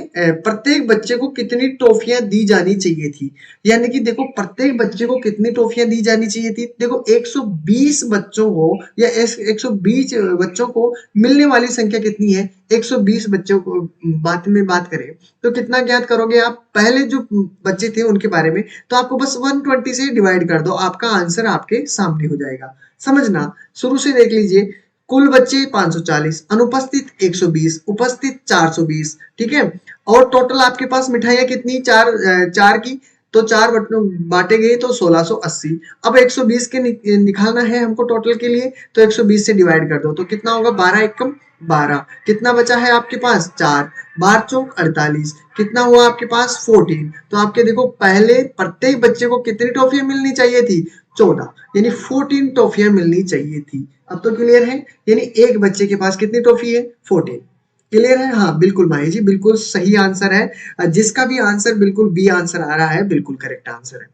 प्रत्येक बच्चे को कितनी टॉफियां दी जानी चाहिए थी। यानी कि देखो, प्रत्येक बच्चे को कितनी टॉफियां दी जानी चाहिए थी। देखो, 120 बच्चों को या 120 बच्चों को मिलने वाली संख्या कितनी है, 120 बच्चों को बात करें तो कितना ज्ञात करोगे आप, पहले जो बच्चे थे उनके बारे में, तो आपको बस 120 से डिवाइड कर दो, आपका आंसर आपके सामने हो जाएगा। समझना, शुरू से देख लीजिए। कुल बच्चे 540, अनुपस्थित 120, उपस्थित 420, ठीक है। और टोटल आपके पास मिठाइयां कितनी, चार की, तो 4 बांटे गए तो 1680। अब 120 के निकालना है हमको टोटल के लिए, तो 120 से डिवाइड कर दो, तो कितना होगा, 12 एकम 12। कितना बचा है आपके पास, 4, 12 चौक 48, कितना हुआ आपके पास, 14। तो आपके देखो, पहले प्रत्येक बच्चे को कितनी टॉफियां मिलनी चाहिए थी, 14, यानी 14 टॉफियां मिलनी चाहिए थी। अब तो क्लियर है, यानी एक बच्चे के पास कितनी टॉफी है, 14। क्लियर है? हाँ बिल्कुल माही जी, बिल्कुल सही आंसर है। जिसका भी आंसर बिल्कुल बी आंसर आ रहा है, बिल्कुल करेक्ट आंसर है।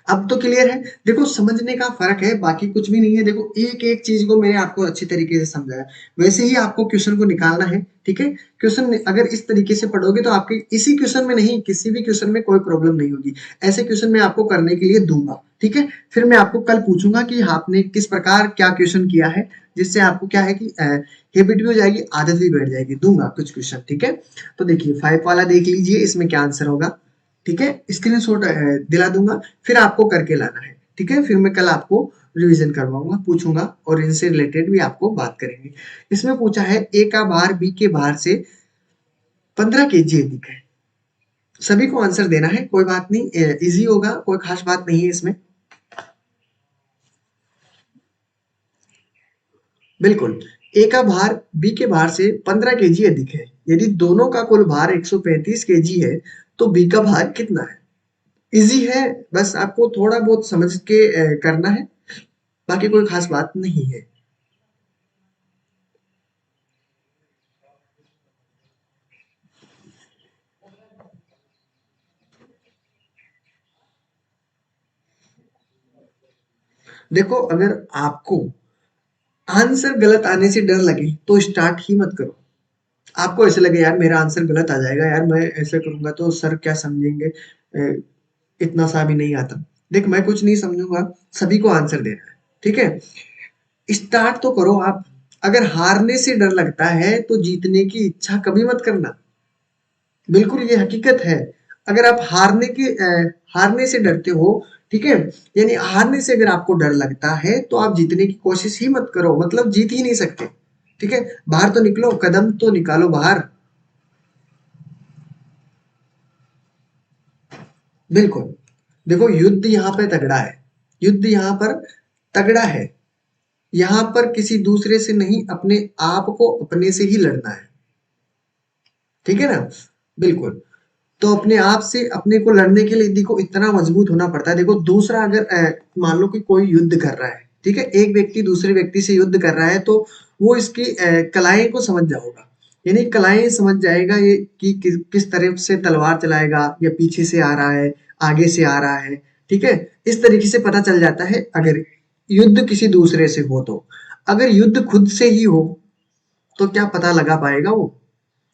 अब तो क्लियर है। देखो, समझने का फर्क है, बाकी कुछ भी नहीं है। देखो, एक एक चीज को मैंने आपको अच्छी तरीके से समझाया, वैसे ही आपको क्वेश्चन को निकालना है, ठीक है। क्वेश्चन अगर इस तरीके से पढ़ोगे तो आपके इसी क्वेश्चन में नहीं, किसी भी क्वेश्चन में कोई प्रॉब्लम नहीं होगी। ऐसे क्वेश्चन मैं आपको करने के लिए दूंगा, ठीक है। फिर मैं आपको कल पूछूंगा कि आपने किस प्रकार क्या क्वेश्चन किया है, जिससे आपको क्या है कि हैबिट भी हो जाएगी, आदत भी बैठ जाएगी। दूंगा कुछ क्वेश्चन, ठीक है। तो देखिए 5 वाला देख लीजिए, इसमें क्या आंसर होगा, ठीक है। स्क्रीनशॉट दिला दूंगा, फिर आपको करके लाना है, ठीक है। फिर मैं कल आपको रिवीजन करवाऊंगा, पूछूंगा और इनसे रिलेटेड भी आपको बात करेंगे। इसमें पूछा है ए का भार बी के भार से 15 केजी अधिक है। सभी को आंसर देना है, कोई बात नहीं, इजी होगा, कोई खास बात नहीं है इसमें। बिल्कुल, ए का भार बी के भार से 15 केजी अधिक है। यदि दोनों का कुल भार 135 केजी है तो बी का भार कितना है। इजी है, बस आपको थोड़ा बहुत समझ के करना है, बाकी कोई खास बात नहीं है। देखो, अगर आपको आंसर गलत आने से डर लगे तो स्टार्ट ही मत करो। आपको ऐसे लगे यार मेरा आंसर गलत आ जाएगा, यार मैं ऐसे करूंगा तो सर क्या समझेंगे, इतना सा भी नहीं आता। देख, मैं कुछ नहीं समझूंगा, सभी को आंसर देना है, ठीक है। स्टार्ट तो करो आप। अगर हारने से डर लगता है तो जीतने की इच्छा कभी मत करना। बिल्कुल, ये हकीकत है। अगर आप हारने से डरते हो, ठीक है, यानी हारने से अगर आपको डर लगता है तो आप जीतने की कोशिश ही मत करो, मतलब जीत ही नहीं सकते, ठीक है। बाहर तो निकलो, कदम तो निकालो बाहर। बिल्कुल, देखो युद्ध यहाँ पे तगड़ा है, युद्ध यहाँ पर तगड़ा है। यहाँ पर किसी दूसरे से नहीं, अपने आप को अपने से ही लड़ना है, ठीक है ना। बिल्कुल, तो अपने आप से अपने को लड़ने के लिए देखो इतना मजबूत होना पड़ता है। देखो, दूसरा अगर मान लो कि कोई युद्ध कर रहा है, ठीक है, एक व्यक्ति दूसरे व्यक्ति से युद्ध कर रहा है, तो वो इसकी कलाएं को समझ जाएगा, यानी कलाएं समझ जाएगा ये कि किस तरफ से तलवार चलाएगा, या पीछे से आ रहा है, आगे से आ रहा है, ठीक है। इस तरीके से पता चल जाता है अगर युद्ध किसी दूसरे से हो तो। अगर युद्ध खुद से ही हो तो क्या पता लगा पाएगा वो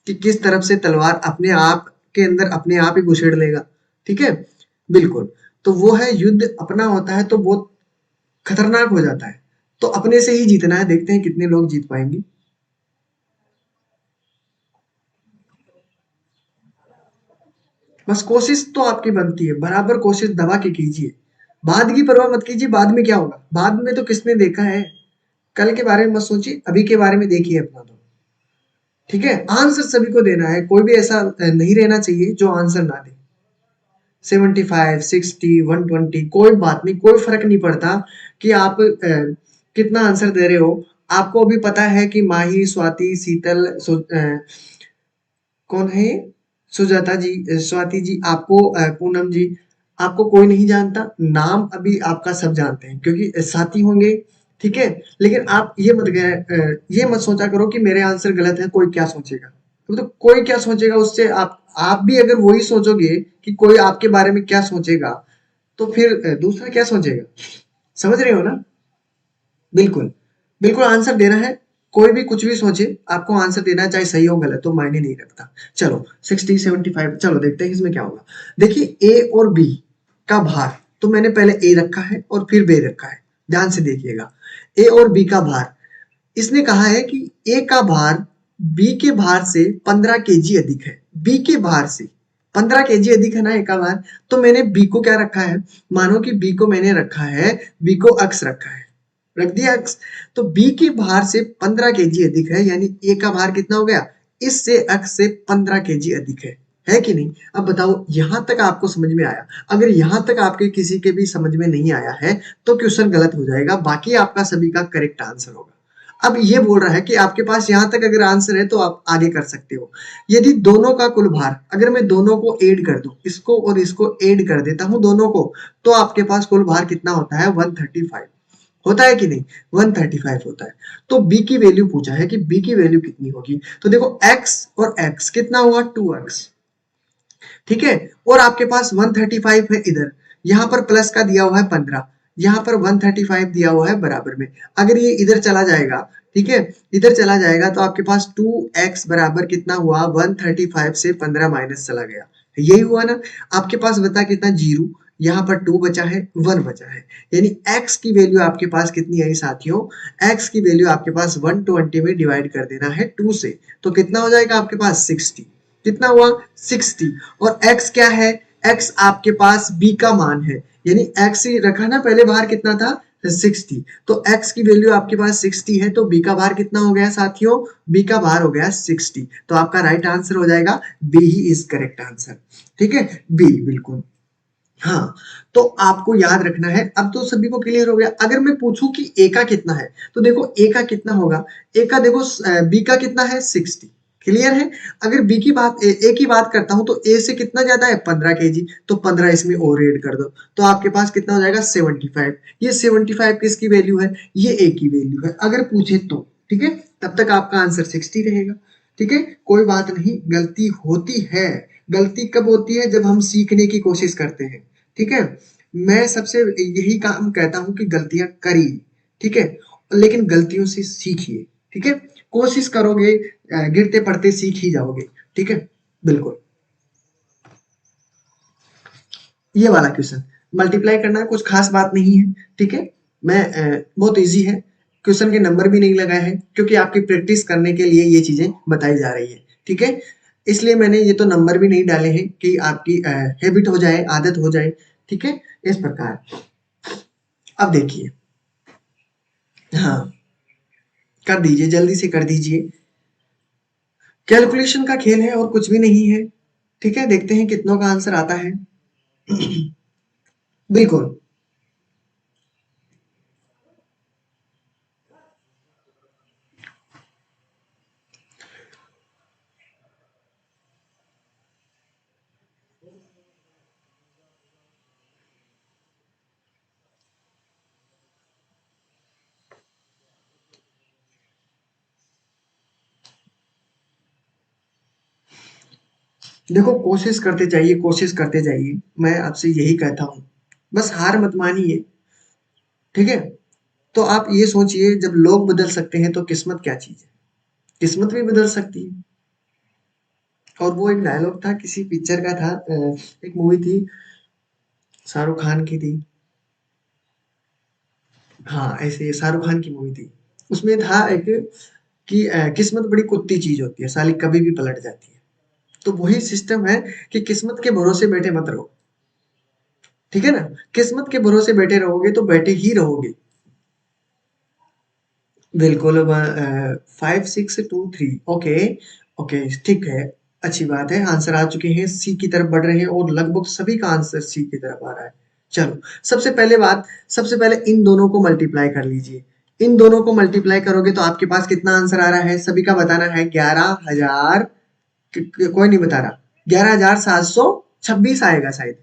कि किस तरफ से तलवार अपने आप के अंदर अपने आप ही घुसेड़ लेगा। ठीक है, बिल्कुल। तो वो है युद्ध अपना होता है तो बहुत खतरनाक हो जाता है। तो अपने से ही जीतना है, देखते हैं कितने लोग जीत पाएंगे। बस कोशिश तो आपकी बनती है, बराबर कोशिश दबा के कीजिए। बाद की परवाह मत कीजिए, बाद में क्या होगा, बाद में तो किसने देखा है। कल के बारे में मत सोचिए, अभी के बारे में देखिए अपना तो। ठीक है, आंसर सभी को देना है, कोई भी ऐसा नहीं रहना चाहिए जो आंसर ना दे। 75, 60, 120 कोई बात नहीं, कोई फर्क नहीं पड़ता कि आप कितना आंसर दे रहे हो। आपको अभी पता है कि माही, स्वाति, शीतल, कौन है ये? सुजाता जी, स्वाति जी, आपको पूनम जी, आपको कोई नहीं जानता। नाम अभी आपका सब जानते हैं क्योंकि साथी होंगे। ठीक है, लेकिन आप ये मत सोचा करो कि मेरे आंसर गलत है, कोई क्या सोचेगा। तो कोई क्या सोचेगा उससे आप भी अगर वही सोचोगे कि कोई आपके बारे में क्या सोचेगा, तो फिर दूसरा क्या सोचेगा। समझ रहे हो ना। बिल्कुल, बिल्कुल आंसर देना है। कोई भी कुछ भी सोचे, आपको आंसर देना है, चाहे सही हो गलत तो मायने नहीं रखता। चलो 60, 75, चलो देखते हैं इसमें क्या होगा। देखिए ए और बी का भार, तो मैंने पहले ए रखा है और फिर बी रखा है। ध्यान से देखिएगा, ए और बी का भार। इसने कहा है कि ए का भार बी के भार से 15 केजी अधिक है। बी के भार से 15 केजी अधिक है ना ए का भार। तो मैंने बी को क्या रखा है, मानो कि बी को मैंने रखा है, बी को अक्स रखा है, रख दिया अक्स। तो बी के भार से 15 केजी अधिक है, यानी ए का भार कितना हो गया, इससे अक्स से 15 केजी अधिक है कि नहीं। अब बताओ यहां तक आपको समझ में आया। अगर यहां तक आपके किसी के भी समझ में नहीं आया है तो क्वेश्चन गलत हो जाएगा, बाकी आपका सभी का करेक्ट आंसर होगा। अब ये बोल रहा है कि आपके पास यहां तक अगर आंसर है तो आप आगे कर सकते हो। यदि दोनों का कुल भार, अगर मैं दोनों को ऐड कर दूं, इसको और इसको ऐड कर देता हूं दोनों को, तो आपके पास कुल भार कितना होता है, 135 होता है कि नहीं, 135 होता है। तो बी की वैल्यू पूछा है कि बी की वैल्यू कितनी होगी। तो देखो x और x कितना हुआ, 2x। ठीक है, और आपके पास 135 है इधर, यहाँ पर प्लस का दिया हुआ है 15, यहाँ पर 135 दिया हुआ है बराबर में। अगर ये इधर चला जाएगा, ठीक है, इधर चला जाएगा तो आपके पास 2x बराबर कितना हुआ, 135 से 15 माइनस चला गया, यही हुआ ना। आपके पास बता कितना, जीरो, यहाँ पर 2 बचा है, 1 बचा है, यानी x की वैल्यू आपके पास कितनी आई साथियों, x की वैल्यू आपके पास 120 में डिवाइड कर देना है 2 से, तो कितना हो जाएगा आपके पास 60। कितना हुआ, 60। और x क्या है, x आपके पास b का मान है, यानी x ही रखा ना, पहले भार कितना था, 60। तो x की वैल्यू आपके पास 60 है, तो b का भार कितना हो गया साथियों, b का भार हो गया 60। तो आपका राइट आंसर हो जाएगा b he is correct answer. ठीक है, b बिल्कुल। हाँ, तो आपको याद रखना है। अब तो सभी को क्लियर हो गया। अगर मैं पूछूं कि ए का कितना है, तो देखो ए का कितना होगा, ए का देखो बी का कितना है, 60। क्लियर है। अगर बी की बात ए की बात करता हूं तो ए से कितना ज्यादा है, 15 केजी, तो 15 इसमें और ऐड कर दो, तो आपके पास कितना हो जाएगा, 75। ये 75 किसकी वैल्यू है, ये ए की वैल्यू है अगर पूछे तो। ठीक है, तब तक आपका आंसर 60 रहेगा। ठीक है, कोई बात नहीं, गलती होती है। गलती कब होती है, जब हम सीखने की कोशिश करते हैं। ठीक है, मैं सबसे यही काम कहता हूं कि गलतियां करी, ठीक है, लेकिन गलतियों से सीखिए। ठीक है, कोशिश करोगे, गिरते पड़ते सीख ही जाओगे। ठीक है, बिल्कुल। ये वाला क्वेश्चन मल्टीप्लाई करना है, कुछ खास बात नहीं है। ठीक है, मैं बहुत इजी है, क्वेश्चन के नंबर भी नहीं लगाए हैं क्योंकि आपकी प्रैक्टिस करने के लिए ये चीजें बताई जा रही है। ठीक है, इसलिए मैंने ये तो नंबर भी नहीं डाले हैं कि आपकी हैबिट हो जाए, आदत हो जाए। ठीक है, इस प्रकार। अब देखिए, हाँ, कर दीजिए, जल्दी से कर दीजिए। कैलकुलेशन का खेल है और कुछ भी नहीं है। ठीक है, देखते हैं कितनों का आंसर आता है। बिल्कुल, देखो कोशिश करते जाइए, कोशिश करते जाइए, मैं आपसे यही कहता हूँ, बस हार मत मानिए। ठीक है, तो आप ये सोचिए, जब लोग बदल सकते हैं तो किस्मत क्या चीज है? किस्मत भी बदल सकती है। और वो एक डायलॉग था, किसी पिक्चर का था, एक मूवी थी, शाहरुख खान की थी। हाँ, ऐसे शाहरुख खान की मूवी थी। उसमें था एक कि किस्मत बड़ी कुत्ती चीज होती है, साली कभी भी पलट जाती है। तो वही सिस्टम है कि किस्मत के भरोसे बैठे मत रहो। ठीक है ना? किस्मत के भरोसे बैठे रहोगे तो बैठे ही रहोगे। बिल्कुल। 5 6 2 3। ओके। ओके, ठीक है। अच्छी बात है, आंसर आ चुके हैं, सी की तरफ बढ़ रहे हैं और लगभग सभी का आंसर सी की तरफ आ रहा है। चलो, सबसे पहले इन दोनों को मल्टीप्लाई कर लीजिए। इन दोनों को मल्टीप्लाई करोगे तो आपके पास कितना आंसर आ रहा है, सभी का बताना है। 11,000, कोई नहीं बता रहा, 11,726 आएगा शायद।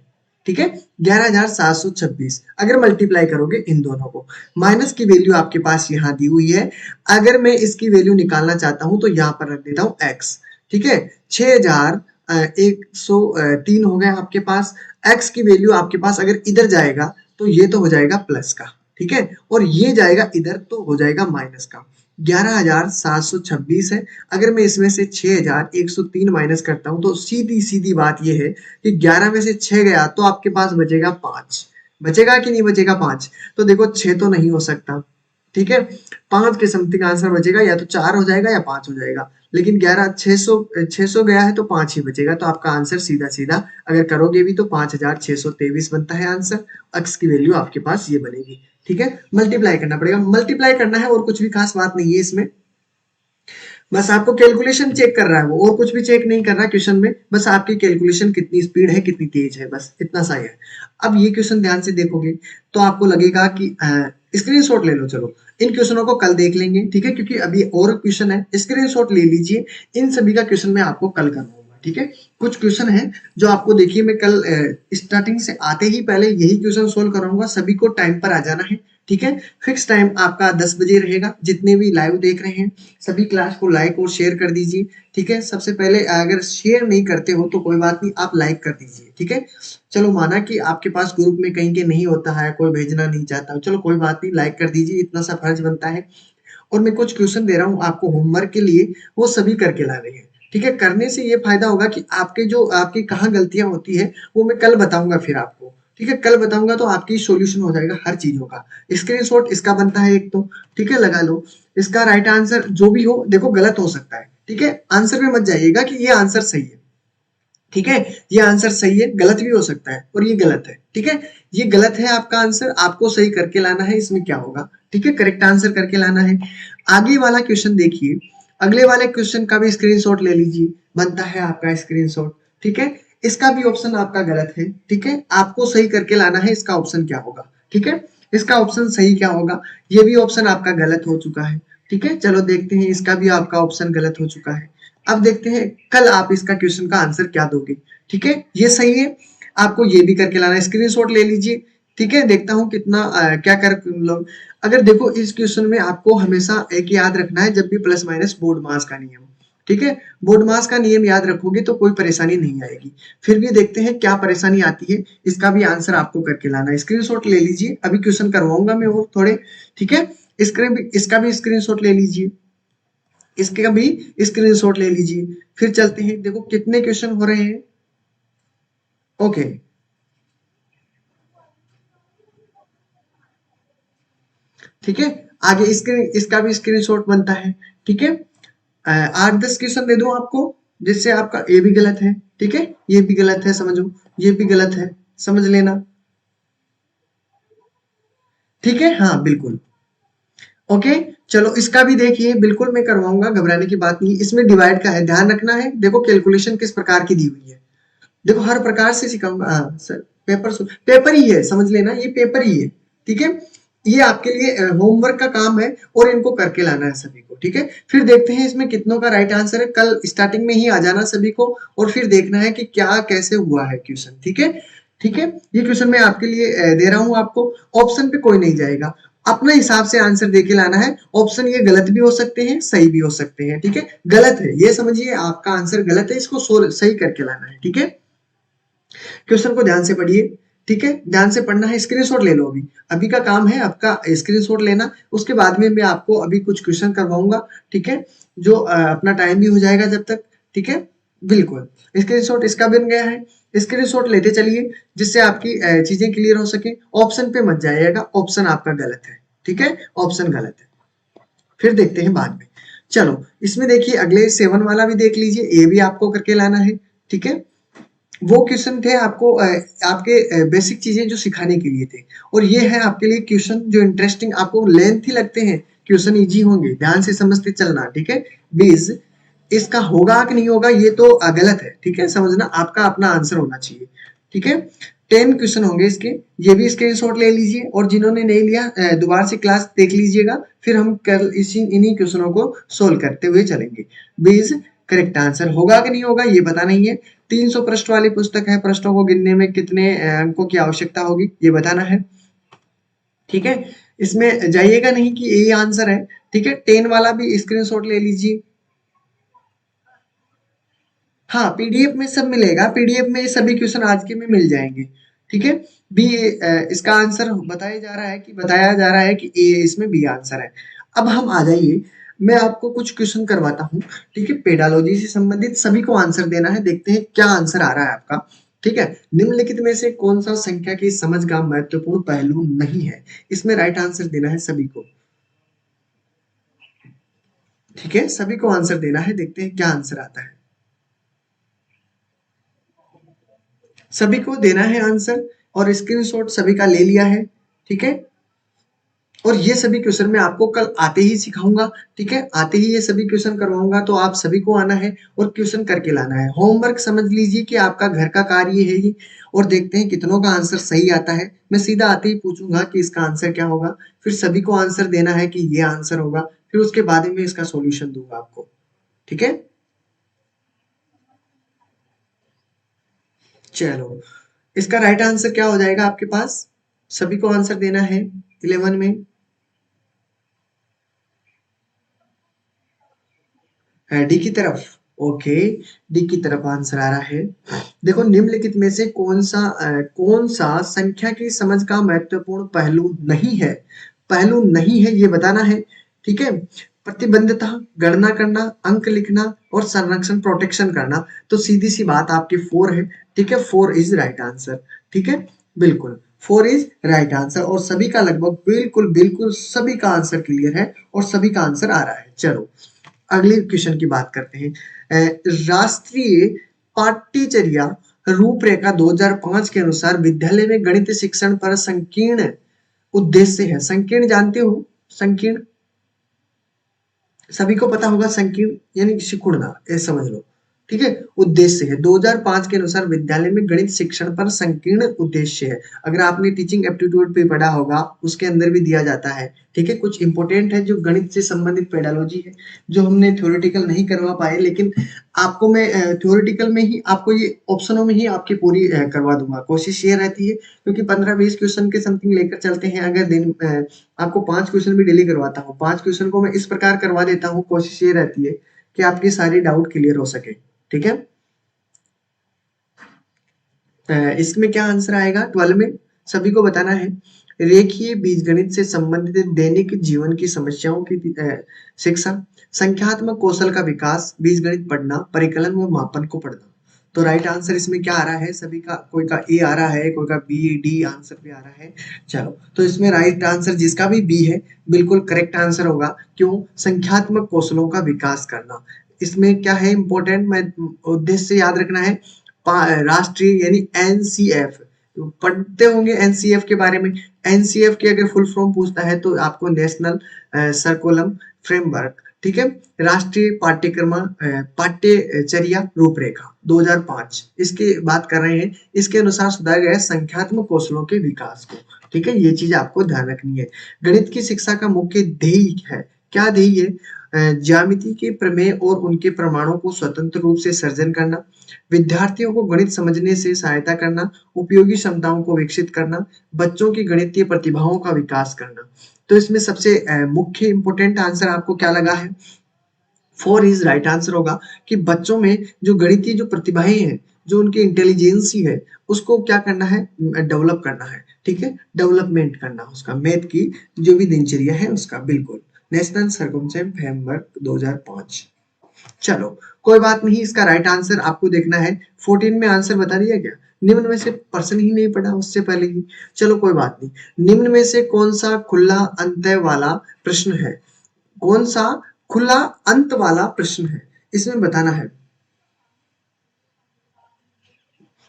ठीक है, 11,726 अगर मल्टीप्लाई करोगे इन दोनों को। माइनस की वैल्यू आपके पास यहाँ दी हुई है। अगर मैं इसकी वैल्यू निकालना चाहता हूं तो यहाँ पर रख देता हूँ x। ठीक है, 6,103 हो गया आपके पास। x की वैल्यू आपके पास अगर इधर जाएगा तो ये तो हो जाएगा प्लस का, ठीक है, और ये जाएगा इधर तो हो जाएगा माइनस का। 11,726 है। अगर मैं इसमें से 6,103 माइनस करता हूं तो सीधी सीधी बात यह है कि 11 में से 6 गया तो आपके पास बचेगा 5। बचेगा कि नहीं बचेगा? 5। तो देखो 6 तो नहीं हो सकता, ठीक है, 5 के समथिंग आंसर बचेगा, या तो 4 हो जाएगा या 5 हो जाएगा। लेकिन 600 गया है तो 5 ही बचेगा, तो आपका आंसर सीधा सीधा अगर करोगे भी तो 5,623 बनता है आंसर। एक्स की वैल्यू आपके पास ये बनेगी। ठीक है, मल्टीप्लाई करना पड़ेगा, मल्टीप्लाई करना है और कुछ भी खास बात नहीं है इसमें। बस आपको कैलकुलेशन चेक कर रहा है वो, और कुछ भी चेक नहीं कर रहा क्वेश्चन में, बस आपकी कैलकुलेशन कितनी स्पीड है, कितनी तेज है, बस इतना सा ही है। अब ये क्वेश्चन ध्यान से देखोगे तो आपको लगेगा कि स्क्रीनशॉट ले लो। चलो, इन क्वेश्चनों को कल देख लेंगे, ठीक है, क्योंकि अभी और क्वेश्चन है, स्क्रीनशॉट ले लीजिए। इन सभी का क्वेश्चन मैं आपको कल करवाऊंगा, ठीक है। कुछ क्वेश्चन है जो आपको, देखिए, मैं कल स्टार्टिंग से आते ही पहले यही क्वेश्चन सोल्व कराऊंगा, सभी को टाइम पर आ जाना है, ठीक है। फिक्स टाइम आपका 10 बजे रहेगा। जितने भी लाइव देख रहे हैं सभी क्लास को लाइक और शेयर कर दीजिए, ठीक है। सबसे पहले अगर शेयर नहीं करते हो तो कोई बात नहीं, आप लाइक कर दीजिए, ठीक है। चलो, माना कि आपके पास ग्रुप में कहीं के नहीं होता है, कोई भेजना नहीं चाहता, चलो कोई बात नहीं, लाइक कर दीजिए, इतना सा फर्ज बनता है। और मैं कुछ क्वेश्चन दे रहा हूँ आपको होमवर्क के लिए, वो सभी करके ला रहे हैं, ठीक है। करने से ये फायदा होगा कि आपकी कहाँ गलतियां होती है वो मैं कल बताऊंगा फिर आपको, ठीक है। कल बताऊंगा तो आपकी सॉल्यूशन हो जाएगा हर चीजों का। स्क्रीनशॉट इसका बनता है एक तो, ठीक है, लगा लो। इसका राइट आंसर जो भी हो, देखो गलत हो सकता है, ठीक है, आंसर में मत जाइएगा कि ये आंसर सही है, ठीक है, ये आंसर सही है, गलत भी हो सकता है, और ये गलत है, ठीक है। ये गलत है आपका आंसर, आपको सही करके लाना है, इसमें क्या होगा, ठीक है, करेक्ट आंसर करके लाना है। आगे वाला क्वेश्चन देखिए, अगले वाले क्वेश्चन का भी स्क्रीनशॉट ले लीजिए, बनता है आपका स्क्रीनशॉट, ठीक है। इसका भी ऑप्शन आपका गलत है, ठीक है, आपको सही करके लाना है, इसका ऑप्शन क्या होगा, ठीक है, इसका ऑप्शन सही क्या होगा। ये भी ऑप्शन आपका गलत हो चुका है, ठीक है। चलो देखते हैं, इसका भी आपका ऑप्शन गलत हो चुका है। अब देखते हैं कल आप इसका क्वेश्चन का आंसर क्या दोगे, ठीक है। ये सही है, आपको ये भी करके लाना है, स्क्रीनशॉट ले लीजिए, ठीक है। देखता हूं कितना क्या कर लोग। अगर देखो, इस क्वेश्चन में आपको हमेशा एक याद रखना है, जब भी प्लस माइनस बोर्ड मास का नियम, ठीक है, बोर्ड मास का नियम याद रखोगे तो कोई परेशानी नहीं आएगी। फिर भी देखते हैं क्या परेशानी आती है, इसका भी आंसर आपको करके लाना है। स्क्रीनशॉट ले लीजिए, अभी क्वेश्चन करवाऊंगा मैं और थोड़े, ठीक है। इसका भी स्क्रीनशॉट ले लीजिए, इसका भी स्क्रीनशॉट ले लीजिए। फिर चलते हैं, देखो कितने क्वेश्चन हो रहे हैं। ओके, ठीक है, आगे इसका भी स्क्रीनशॉट बनता है, ठीक है। 8 10 क्वेश्चन दे दूं आपको, जिससे आपका ए भी गलत है, ठीक है, ये भी गलत है समझो, ये भी गलत है, समझ लेना, ठीक है, हाँ बिल्कुल। ओके, चलो इसका भी देखिए, बिल्कुल मैं करवाऊंगा, घबराने की बात नहीं। इसमें डिवाइड का है, ध्यान रखना है, देखो कैलकुलेशन किस प्रकार की दी हुई है, देखो हर प्रकार से सिखाऊंगा। हाँ सर, पेपर ही है, समझ लेना, ये पेपर ही है, ठीक है। ये आपके लिए होमवर्क का काम है और इनको करके लाना है सभी को, ठीक है। फिर देखते हैं इसमें कितनों का राइट आंसर है, कल स्टार्टिंग में ही आ जाना सभी को, और फिर देखना है कि क्या कैसे हुआ है क्वेश्चन, ठीक है। ठीक है, ये क्वेश्चन मैं आपके लिए दे रहा हूं आपको, ऑप्शन पे कोई नहीं जाएगा, अपने हिसाब से आंसर देके लाना है। ऑप्शन ये गलत भी हो सकते हैं, सही भी हो सकते हैं, ठीक है। गलत है ये समझिए, आपका आंसर गलत है, इसको सही करके लाना है, ठीक है। क्वेश्चन को ध्यान से पढ़िए, ठीक है, ध्यान से पढ़ना है, स्क्रीनशॉट ले लो। अभी अभी का काम है आपका स्क्रीनशॉट लेना, उसके बाद में मैं आपको अभी कुछ क्वेश्चन करवाऊंगा, ठीक है, जो अपना टाइम भी हो जाएगा जब तक, ठीक है। बिल्कुल, स्क्रीनशॉट इसका बन गया है, स्क्रीनशॉट लेते चलिए जिससे आपकी चीजें क्लियर हो सके। ऑप्शन पे मत जाइएगा, ऑप्शन आपका गलत है, ठीक है, ऑप्शन गलत है, फिर देखते हैं बाद में। चलो इसमें देखिए अगले 7 वाला भी देख लीजिए, ये भी आपको करके लाना है, ठीक है। वो क्वेश्चन थे आपको आपके बेसिक चीजें जो सिखाने के लिए थे, और ये है आपके लिए क्वेश्चन जो इंटरेस्टिंग, आपको लेंथी लगते हैं क्वेश्चन, इजी होंगे, ध्यान से समझते चलना, ठीक है। 20 इसका होगा कि नहीं होगा ये तो गलत है, ठीक है, समझना, आपका अपना आंसर होना चाहिए, ठीक है। 10 क्वेश्चन होंगे इसके, ये भी स्क्रीनशॉट ले लीजिए, और जिन्होंने नहीं लिया दोबारा से क्लास देख लीजिएगा, फिर हम कल इन्हीं क्वेश्चनों को सोल्व करते हुए चलेंगे। 20 करेक्ट आंसर होगा कि नहीं होगा ये पता नहीं है। 300 पृष्ठ वाली पुस्तक है, पृष्ठों को गिनने में कितने अंकों की आवश्यकता होगी ये बताना है, ठीक है। इसमें जाइएगा नहीं कि यही आंसर है, ठीक है। 10 वाला भी स्क्रीनशॉट ले लीजिए। हाँ, पीडीएफ में सब मिलेगा, पीडीएफ में सभी क्वेश्चन आज के में मिल जाएंगे, ठीक है। बी इसका आंसर बताया जा रहा है कि ए इसमें बी आंसर है। अब हम आ जाइए, मैं आपको कुछ क्वेश्चन करवाता हूँ, ठीक है, पेडालॉजी से संबंधित सभी को आंसर देना है, देखते हैं क्या आंसर आ रहा है आपका, ठीक है। निम्नलिखित में से कौन सा संख्या की समझ का महत्वपूर्ण पहलू नहीं है, इसमें राइट आंसर देना है सभी को, ठीक है, सभी को आंसर देना है, देखते हैं क्या आंसर आता है। सभी को देना है आंसर, और स्क्रीनशॉट सभी का ले लिया है, ठीक है। और ये सभी क्वेश्चन मैं आपको कल आते ही सिखाऊंगा, ठीक है, आते ही ये सभी क्वेश्चन करवाऊंगा, तो आप सभी को आना है और क्वेश्चन करके लाना है। होमवर्क समझ लीजिए कि आपका घर का कार्य है ये, और देखते हैं कितनों का आंसर सही आता है। मैं सीधा आते ही पूछूंगा कि इसका आंसर क्या होगा, फिर सभी को आंसर देना है कि ये आंसर होगा, फिर उसके बाद में इसका सोल्यूशन दूंगा आपको, ठीक है। चलो इसका राइट आंसर क्या हो जाएगा आपके पास, सभी को आंसर देना है 11 में। डी की तरफ, ओके, डी की तरफ आंसर आ रहा है। देखो निम्नलिखित में से कौन सा संख्या की समझ का महत्वपूर्ण पहलू नहीं है, पहलू नहीं है ये बताना है, ठीक है। प्रतिबंधता, गणना करना, अंक लिखना, और संरक्षण प्रोटेक्शन करना, तो सीधी सी बात आपकी 4 है, ठीक है, 4 इज राइट आंसर, ठीक है। बिल्कुल 4 इज राइट आंसर, और सभी का लगभग बिल्कुल बिल्कुल सभी का आंसर क्लियर है, और सभी का आंसर आ रहा है। चलो अगले क्वेश्चन की बात करते हैं। राष्ट्रीय पाठ्यचर्या रूपरेखा 2005 के अनुसार विद्यालय में गणित शिक्षण पर संकीर्ण उद्देश्य है। संकीर्ण जानते हो, संकीर्ण सभी को पता होगा, संकीर्ण यानी कि सिकुड़ना, ये समझ लो, ठीक है। उद्देश्य है 2005 के अनुसार विद्यालय में गणित शिक्षण पर संकीर्ण उद्देश्य है। अगर आपने टीचिंग एप्टीट्यूड पे पढ़ा होगा, उसके अंदर भी दिया जाता है, ठीक है। कुछ इंपॉर्टेंट है जो गणित से संबंधित पेडालॉजी है, जो हमने थ्योरेटिकल नहीं करवा पाए, लेकिन आपको मैं थ्योरेटिकल में ही आपको ये ऑप्शनों में ही आपकी पूरी करवा दूंगा। कोशिश ये रहती है, क्योंकि 15-20 क्वेश्चन के समथिंग लेकर चलते हैं, अगर दिन आपको 5 क्वेश्चन भी डेली करवाता हूँ, 5 क्वेश्चन को मैं इस प्रकार करवा देता हूँ, कोशिश ये रहती है कि आपकी सारी डाउट क्लियर हो सके, ठीक है। इसमें क्या आंसर आएगा 12 में, सभी को बताना है। रेखीय बीजगणित से संबंधित दैनिक जीवन की समस्याओं की शिक्षा, संख्यात्मक कौशल का विकास, बीजगणित पढ़ना, परिकलन व मापन को पढ़ना। तो राइट आंसर इसमें क्या आ रहा है सभी का, कोई का ए आ रहा है, कोई का बी डी आंसर पे आ रहा है। चलो तो इसमें राइट आंसर जिसका भी बी है बिल्कुल करेक्ट आंसर होगा। क्यों, संख्यात्मक कौशलों का विकास करना। इसमें क्या है इंपॉर्टेंट, मैं उद्देश्य याद रखना है, राष्ट्रीय यानी एनसीएफ, पढ़ते होंगे एनसीएफ के बारे में। एनसीएफ की अगर फुल फॉर्म पूछता है तो आपको नेशनल सर्कुलम फ्रेमवर्क, ठीक है, राष्ट्रीय पाठ्यचर्या रूपरेखा 2005 इसकी बात कर रहे हैं। इसके अनुसार सुधारे गए संख्यात्मक कौशलों के विकास को, ठीक है, ये चीज आपको ध्यान रखनी है। गणित की शिक्षा का मुख्य ध्येय है, क्या ध्येय है, ज्यामिति के प्रमेय और उनके प्रमाणों को स्वतंत्र रूप से सर्जन करना, विद्यार्थियों को गणित समझने से सहायता करना, उपयोगी क्षमताओं को विकसित करना, बच्चों की गणितीय प्रतिभाओं का विकास करना। तो इसमें सबसे मुख्य इंपोर्टेंट आंसर आपको क्या लगा है, 4 इज राइट आंसर होगा, कि बच्चों में जो गणितीय जो प्रतिभाएं हैं, जो उनकी इंटेलिजेंस ही है उसको क्या करना है, डेवलप करना है, ठीक है, डेवलपमेंट करना उसका, मैथ की जो भी दिनचर्या है उसका, बिल्कुल। National circumstance framework 2005। चलो कोई बात नहीं, इसका राइट आंसर आपको देखना है। 14 में आंसर बता दिया गया, निम्न में से पर्सन ही नहीं पढ़ा उससे पहले ही। चलो कोई बात नहीं, निम्न में से कौन सा खुला अंत वाला प्रश्न है, कौन सा खुला अंत वाला प्रश्न है, इसमें बताना है।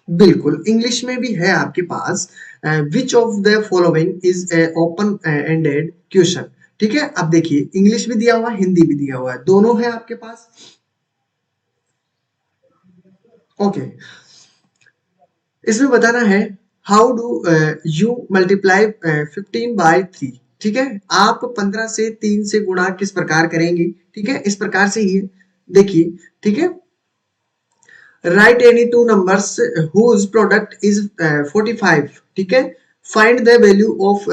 बिल्कुल, इंग्लिश में भी है आपके पास, which of the following is a open ended question. ठीक है, अब देखिए इंग्लिश भी दिया हुआ है, हिंदी भी दिया हुआ है, दोनों है आपके पास। ओके, इसमें बताना है, हाउ डू यू मल्टीप्लाई 15/3। ठीक है, आप 15 से 3 से गुणा किस प्रकार करेंगे, ठीक है, इस प्रकार से ही है। देखिए, ठीक है, write any two numbers whose product is 45। ठीक है, find the value of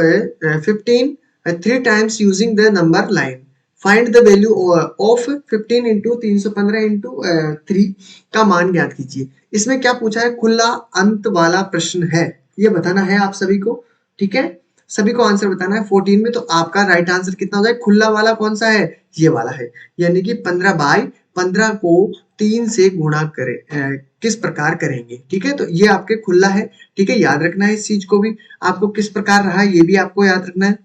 15 3 times using the number line. Find the value of 15 into 315 into 3 का मान ज्ञात कीजिए। इसमें क्या पूछा है, खुला अंत वाला प्रश्न है, ये बताना है आप सभी को। ठीक है, सभी को आंसर बताना है 14 में। तो आपका राइट आंसर कितना हो जाए, खुला वाला कौन सा है, ये वाला है, यानी कि 15/15 को 3 से गुणा करें, किस प्रकार करेंगे। ठीक है, तो ये आपके खुला है। ठीक है, याद रखना है इस चीज को भी, आपको किस प्रकार रहा ये भी आपको याद रखना है।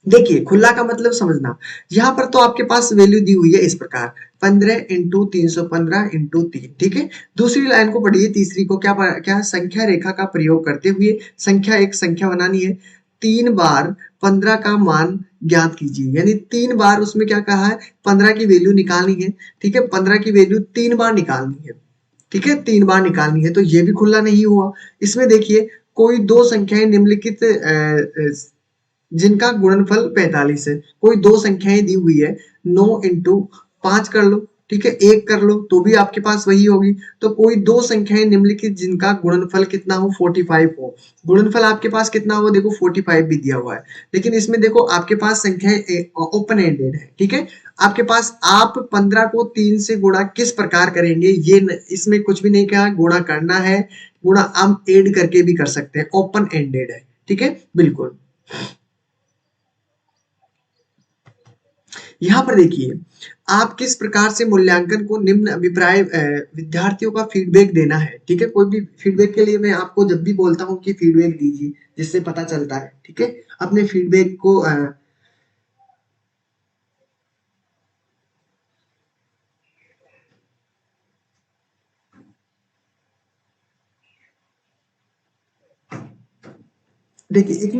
देखिए, खुला का मतलब समझना, यहाँ पर तो आपके पास वैल्यू दी हुई है इस प्रकार, 15 इंटू 315 इंटू 3। ठीक है, दूसरी लाइन को पढ़िए, तीसरी को क्या संख्या रेखा का प्रयोग करते हुए संख्या एक संख्या बनानी है, 3 बार 15 का मान ज्ञात कीजिए। यानी 3 बार उसमें क्या कहा है, 15 की वैल्यू निकालनी है। ठीक है, 15 की वैल्यू 3 बार निकालनी है। ठीक है, 3 बार निकालनी है, तो ये भी खुला नहीं हुआ। इसमें देखिए, कोई दो संख्याएं निम्नलिखित जिनका गुणनफल 45 है, कोई दो संख्याएं दी हुई है, 9 इंटू 5 कर लो, ठीक है, 1 कर लो तो भी आपके पास वही होगी। तो कोई दो संख्याएं निम्नलिखित जिनका गुणनफल कितना हो, 45 हो। गुणनफल आपके पास कितना हो, देखो 45 भी दिया हुआ है, लेकिन इसमें देखो आपके पास संख्याएं ओपन एंडेड है। ठीक है, आपके पास, आप 15 को 3 से गुणा किस प्रकार करेंगे, इसमें कुछ भी नहीं कहा, गुणा करना है, गुणा हम ऐड करके भी कर सकते हैं, ओपन एंडेड है। ठीक है, बिल्कुल। यहाँ पर देखिए, आप किस प्रकार से मूल्यांकन को निम्न अभिप्राय विद्यार्थियों का फीडबैक देना है। ठीक है, कोई भी फीडबैक के लिए मैं आपको जब भी बोलता हूँ कि फीडबैक दीजिए, जिससे पता चलता है। ठीक है, अपने फीडबैक को देखिए, एक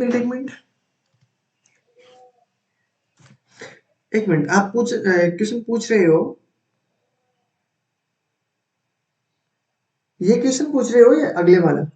मिनट, आप क्वेश्चन पूछ रहे हो, ये क्वेश्चन पूछ रहे हो या अगले वाला।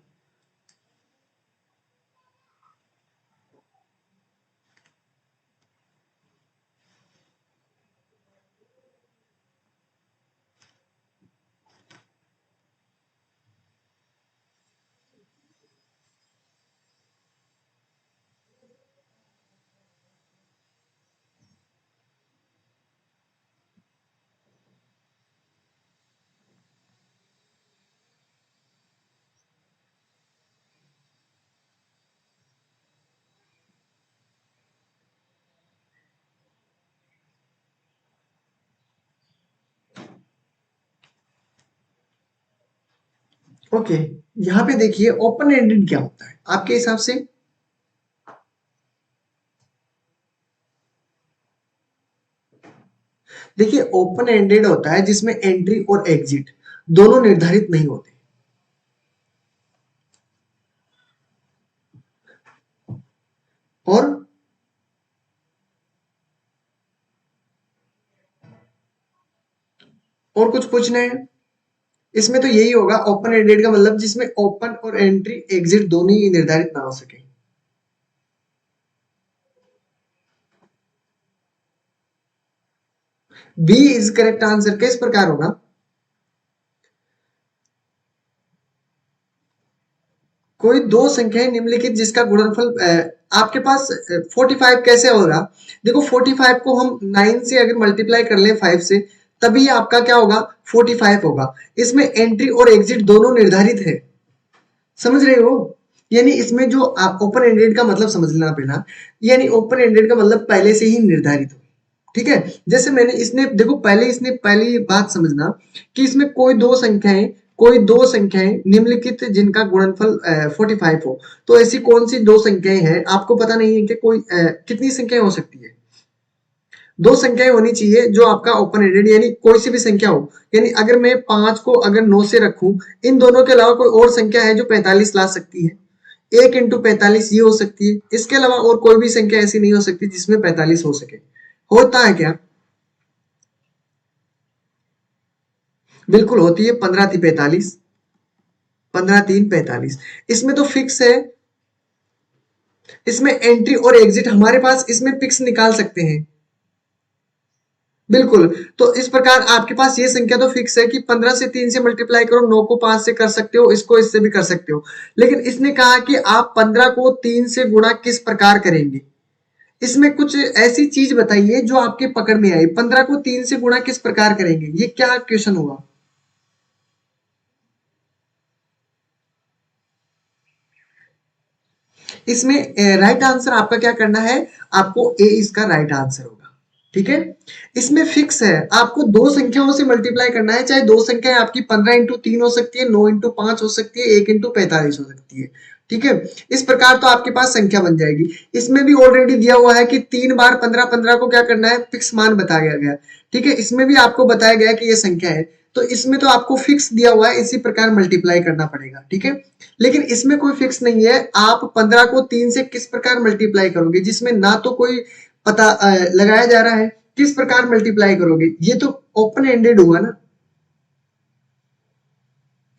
ओके, यहाँ पे देखिए, ओपन एंडेड क्या होता है आपके हिसाब से। देखिए, ओपन एंडेड होता है जिसमें एंट्री और एग्जिट दोनों निर्धारित नहीं होते, और कुछ पूछना है। इसमें तो यही होगा, ओपन एंडेड का मतलब जिसमें ओपन और एंट्री एग्जिट दोनों ही निर्धारित ना हो सके। बी इज करेक्ट आंसर, किस प्रकार होगा, कोई दो संख्याएं निम्नलिखित जिसका गुणनफल आपके पास 45 कैसे होगा। देखो 45 को हम 9 से अगर मल्टीप्लाई कर ले 5 से, तभी आपका क्या होगा 45 होगा। इसमें एंट्री और एग्जिट दोनों निर्धारित है, समझ रहे हो? यानी इसमें जो ओपन एंडेड का मतलब समझना पहला, यानी ओपन एंडेड का मतलब पहले से ही निर्धारित हो, ठीक है। जैसे मैंने इसने देखो पहले इसने पहली बात समझना कि इसमें कोई दो संख्याएं निम्नलिखित जिनका गुणनफल 45 हो, तो ऐसी कौन सी दो संख्याएं हैं? आपको पता नहीं है कि कोई कितनी संख्याएं हो सकती है? दो संख्याएं होनी चाहिए जो आपका ओपन एंडेड, यानी कोई सी भी संख्या हो। यानी अगर मैं 5 को अगर 9 से रखूं, इन दोनों के अलावा कोई और संख्या है जो 45 ला सकती है? 1 × 45 ये हो सकती है, इसके अलावा और कोई भी संख्या ऐसी नहीं हो सकती जिसमें 45 हो सके। होता है क्या? बिल्कुल होती है। 15×3 = 45, 15×3 = 45। इसमें तो फिक्स है, इसमें एंट्री और एग्जिट हमारे पास इसमें फिक्स निकाल सकते हैं। बिल्कुल, तो इस प्रकार आपके पास ये संख्या तो फिक्स है कि 15 से 3 से मल्टीप्लाई करो, 9 को 5 से कर सकते हो, इसको इससे भी कर सकते हो। लेकिन इसने कहा कि आप 15 को 3 से गुणा किस प्रकार करेंगे? इसमें कुछ ऐसी चीज बताइए जो आपके पकड़ में आए। 15 को 3 से गुणा किस प्रकार करेंगे? ये क्या क्वेश्चन हुआ? इसमें राइट आंसर आपका क्या करना है? आपको ए इसका राइट आंसर होगा, ठीक है। इसमें फिक्स है, आपको दो संख्याओं से मल्टीप्लाई करना है, चाहे दो संख्याएं आपकी 15×3 हो सकती है, 9×5 हो सकती है, 1×45 हो सकती है, ठीक है। इस प्रकार तो आपके पास संख्या बन जाएगी। इसमें भी ऑलरेडी दिया हुआ है कि 3 बार 15 15 को क्या करना है, फिक्स मान बताया गया, ठीक है। इसमें भी आपको बताया गया कि ये संख्या है, तो इसमें तो आपको फिक्स दिया हुआ है, इसी प्रकार मल्टीप्लाई करना पड़ेगा, ठीक है। लेकिन इसमें कोई फिक्स नहीं है, आप 15 को 3 से किस प्रकार मल्टीप्लाई करोगे, जिसमें ना तो कोई पता लगाया जा रहा है, किस प्रकार मल्टीप्लाई करोगे? ये तो ओपन एंडेड हुआ ना।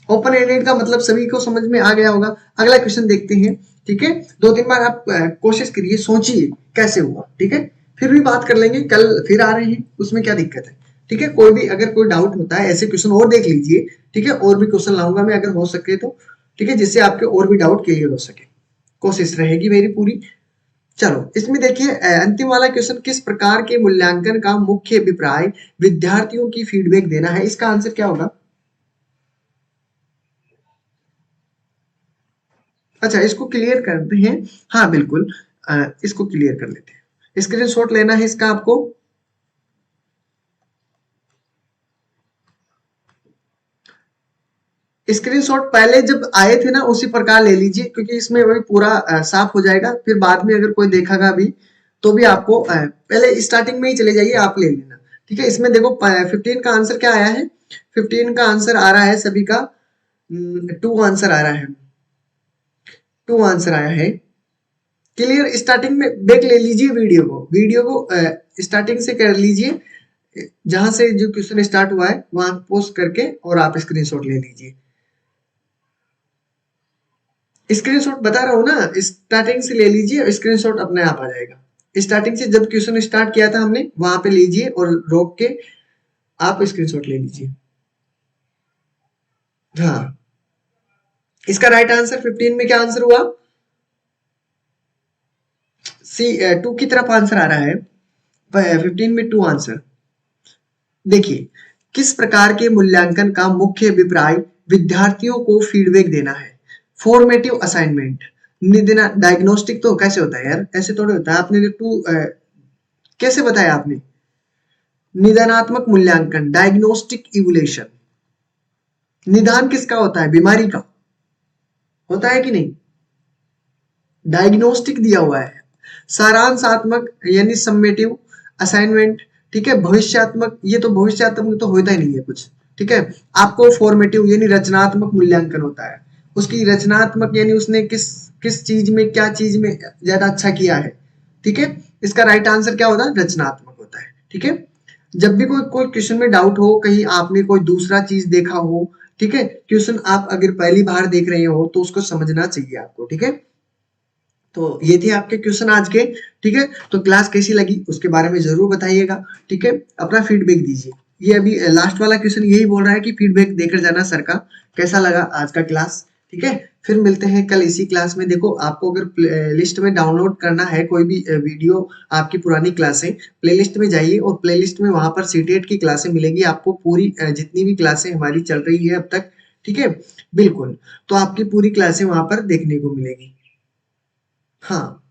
ओपन एंडेड का मतलब सभी को समझ में आ गया होगा। अगला क्वेश्चन देखते हैं, ठीक है। 2-3 बार आप कोशिश करिए, सोचिए कैसे हुआ, ठीक है। फिर भी बात कर लेंगे, कल फिर आ रहे हैं, उसमें क्या दिक्कत है, ठीक है। कोई भी अगर कोई डाउट होता है ऐसे क्वेश्चन और देख लीजिए, ठीक है। और भी क्वेश्चन लाऊंगा मैं अगर हो सके तो, ठीक है, जिससे आपके और भी डाउट क्लियर हो सके, कोशिश रहेगी मेरी पूरी। चलो इसमें देखिए अंतिम वाला क्वेश्चन, किस प्रकार के मूल्यांकन का मुख्य अभिप्राय विद्यार्थियों की फीडबैक देना है? इसका आंसर क्या होगा? अच्छा, इसको क्लियर करते हैं। हाँ बिल्कुल, इसको क्लियर कर लेते हैं। स्क्रीनशॉट लेना है इसका आपको। स्क्रीनशॉट पहले जब आए थे ना उसी प्रकार ले लीजिए, क्योंकि इसमें वही पूरा साफ हो जाएगा। फिर बाद में अगर कोई देखेगा भी तो भी आपको पहले स्टार्टिंग में ही चले जाइए, आप ले लेना, ठीक है। इसमें देखो 15 का आंसर क्या आया है? 15 का आंसर आ रहा है सभी का 2 आंसर आ रहा है, 2 आंसर आया है। क्लियर? स्टार्टिंग में देख ले लीजिए वीडियो को स्टार्टिंग से कर लीजिए, जहां से जो क्वेश्चन स्टार्ट हुआ है वहां पोस्ट करके और आप स्क्रीनशॉट ले लीजिए। स्क्रीनशॉट बता रहा हूँ ना, स्टार्टिंग से ले लीजिए, स्क्रीनशॉट अपने आप आ जाएगा। स्टार्टिंग से जब क्वेश्चन स्टार्ट किया था हमने वहां पे लीजिए और रोक के आप स्क्रीनशॉट ले लीजिए। हाँ, इसका राइट आंसर 15 में क्या आंसर हुआ? सी 2 की तरफ आंसर आ रहा है, 15 में 2 आंसर। देखिए, किस प्रकार के मूल्यांकन का मुख्य अभिप्राय विद्यार्थियों को फीडबैक देना है? फॉर्मेटिव असाइनमेंट, निदान डायग्नोस्टिक तो कैसे होता है यार, ऐसे थोड़े होता है। आपने टू कैसे बताया आपने? निदानात्मक मूल्यांकन, डायग्नोस्टिक इवोल्यूशन। निदान किसका होता है? बीमारी का होता है कि नहीं? डायग्नोस्टिक दिया हुआ है। सारांशात्मक यानी सम्मेटिव असाइनमेंट, ठीक है। भविष्यात्मक, ये तो भविष्यात्मक तो होता ही नहीं है कुछ, ठीक है। आपको फॉर्मेटिव यानी रचनात्मक मूल्यांकन होता है। उसकी रचनात्मक यानी उसने किस किस चीज में, क्या चीज में ज्यादा अच्छा किया है, ठीक है। इसका राइट आंसर क्या होता है? रचनात्मक होता है, ठीक है। जब भी कोई कोई क्वेश्चन में डाउट हो, कहीं आपने कोई दूसरा चीज देखा हो, ठीक है, क्वेश्चन आप अगर पहली बार देख रहे हो तो उसको समझना चाहिए आपको, ठीक है। तो ये थे आपके क्वेश्चन आज के, ठीक है। तो क्लास कैसी लगी उसके बारे में जरूर बताइएगा, ठीक है। अपना फीडबैक दीजिए। ये अभी लास्ट वाला क्वेश्चन यही बोल रहा है कि फीडबैक देकर जाना सर का, कैसा लगा आज का क्लास, ठीक है। फिर मिलते हैं कल इसी क्लास में। देखो आपको अगर लिस्ट में डाउनलोड करना है कोई भी वीडियो, आपकी पुरानी क्लासें, प्लेलिस्ट में जाइए और प्लेलिस्ट में वहां पर सीटेट की क्लासें मिलेगी आपको, पूरी जितनी भी क्लासें हमारी चल रही है अब तक, ठीक है, बिल्कुल। तो आपकी पूरी क्लासें वहां पर देखने को मिलेगी। हाँ,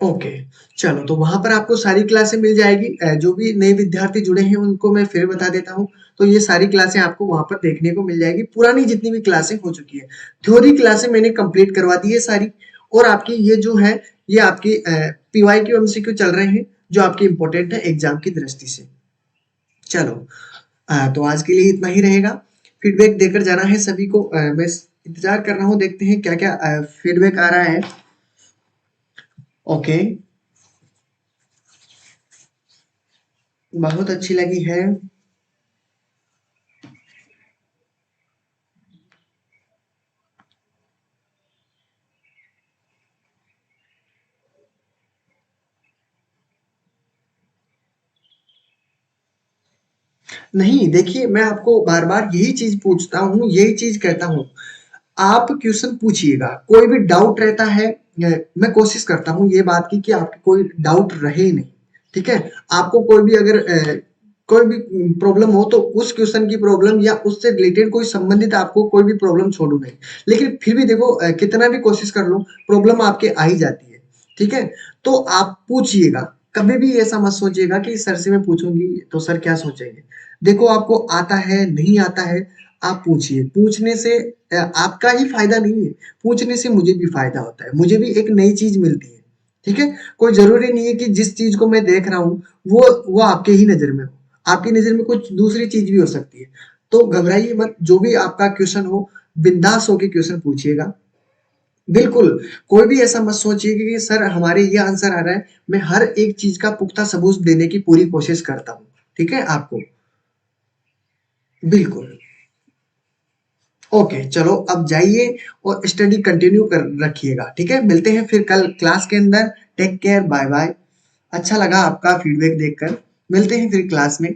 ओके, चलो तो वहां पर आपको सारी क्लासें मिल जाएगी। जो भी नए विद्यार्थी जुड़े हैं उनको मैं फिर बता देता हूँ। तो ये सारी क्लासें आपको वहां पर देखने को मिल जाएगी, पुरानी जितनी भी क्लासें हो चुकी है। थ्योरी क्लासें मैंने कंप्लीट करवा दी है सारी, और आपकी ये जो है, ये आपकी पीवाई क्यू एमसीक्यू चल रहे हैं जो आपके इंपॉर्टेंट है एग्जाम की दृष्टि से। चलो, तो आज के लिए इतना ही रहेगा। फीडबैक देकर जाना है सभी को। मैं इंतजार कर रहा हूँ, देखते हैं क्या क्या फीडबैक आ रहा है। ओके, बहुत अच्छी लगी है। नहीं, देखिए मैं आपको बार-बार यही चीज़ पूछता हूँ, यही चीज़ कहता हूँ। आप क्वेश्चन पूछिएगा, कोई भी डाउट रहता है, मैं कोशिश करता हूँ ये बात की कि आपको कोई डाउट रहे ही नहीं, ठीक है? आपको कोई भी अगर कोई भी प्रॉब्लम हो तो उस क्वेश्चन की प्रॉब्लम या उससे रिलेटेड कोई संबंधित आपको कोई भी प्रॉब्लम छोड़ू नहीं। लेकिन फिर भी देखो, कितना भी कोशिश कर लो, प्रॉब्लम आपके आ ही जाती है, ठीक है? तो आप पूछिएगा, कभी भी ऐसा मत सोचिएगा कि सर से मैं पूछूँगी तो सर क्या सोचेंगे? देखो आपको आता है, नहीं आता है, आप पूछिए। पूछने से आपका ही फायदा नहीं है, पूछने से मुझे भी फायदा होता है, मुझे भी एक नई चीज़ मिलती है, ठीक है? कोई ज़रूरी नहीं है कि जिस चीज़ को मैं देख रहा हूँ, वो आपके ही नज़र में हो, आपकी नज़र में कुछ दूसरी चीज़ भी हो सकती है। तो घबराइए मत, जो भी आपका क्वेश्चन हो, बिंदास होके क्वेश्चन पूछिएगा। बिल्कुल, कोई भी ऐसा मत सोचिए कि सर हमारे ये आंसर आ रहा है, मैं हर एक चीज़ का पुख्ता सबूत देने की पूरी कोशिश करता हूँ, ठीक है आपको? बिल्कुल। ओके, चलो अब जाइए और स्टडी कंटिन्यू कर रखिएगा, ठीक है? मिलते हैं फिर कल क्लास के अंदर। Take care, bye bye. अच्छा लगा आपका फीडबैक देखकर। मिलते हैं फिर क्लास में।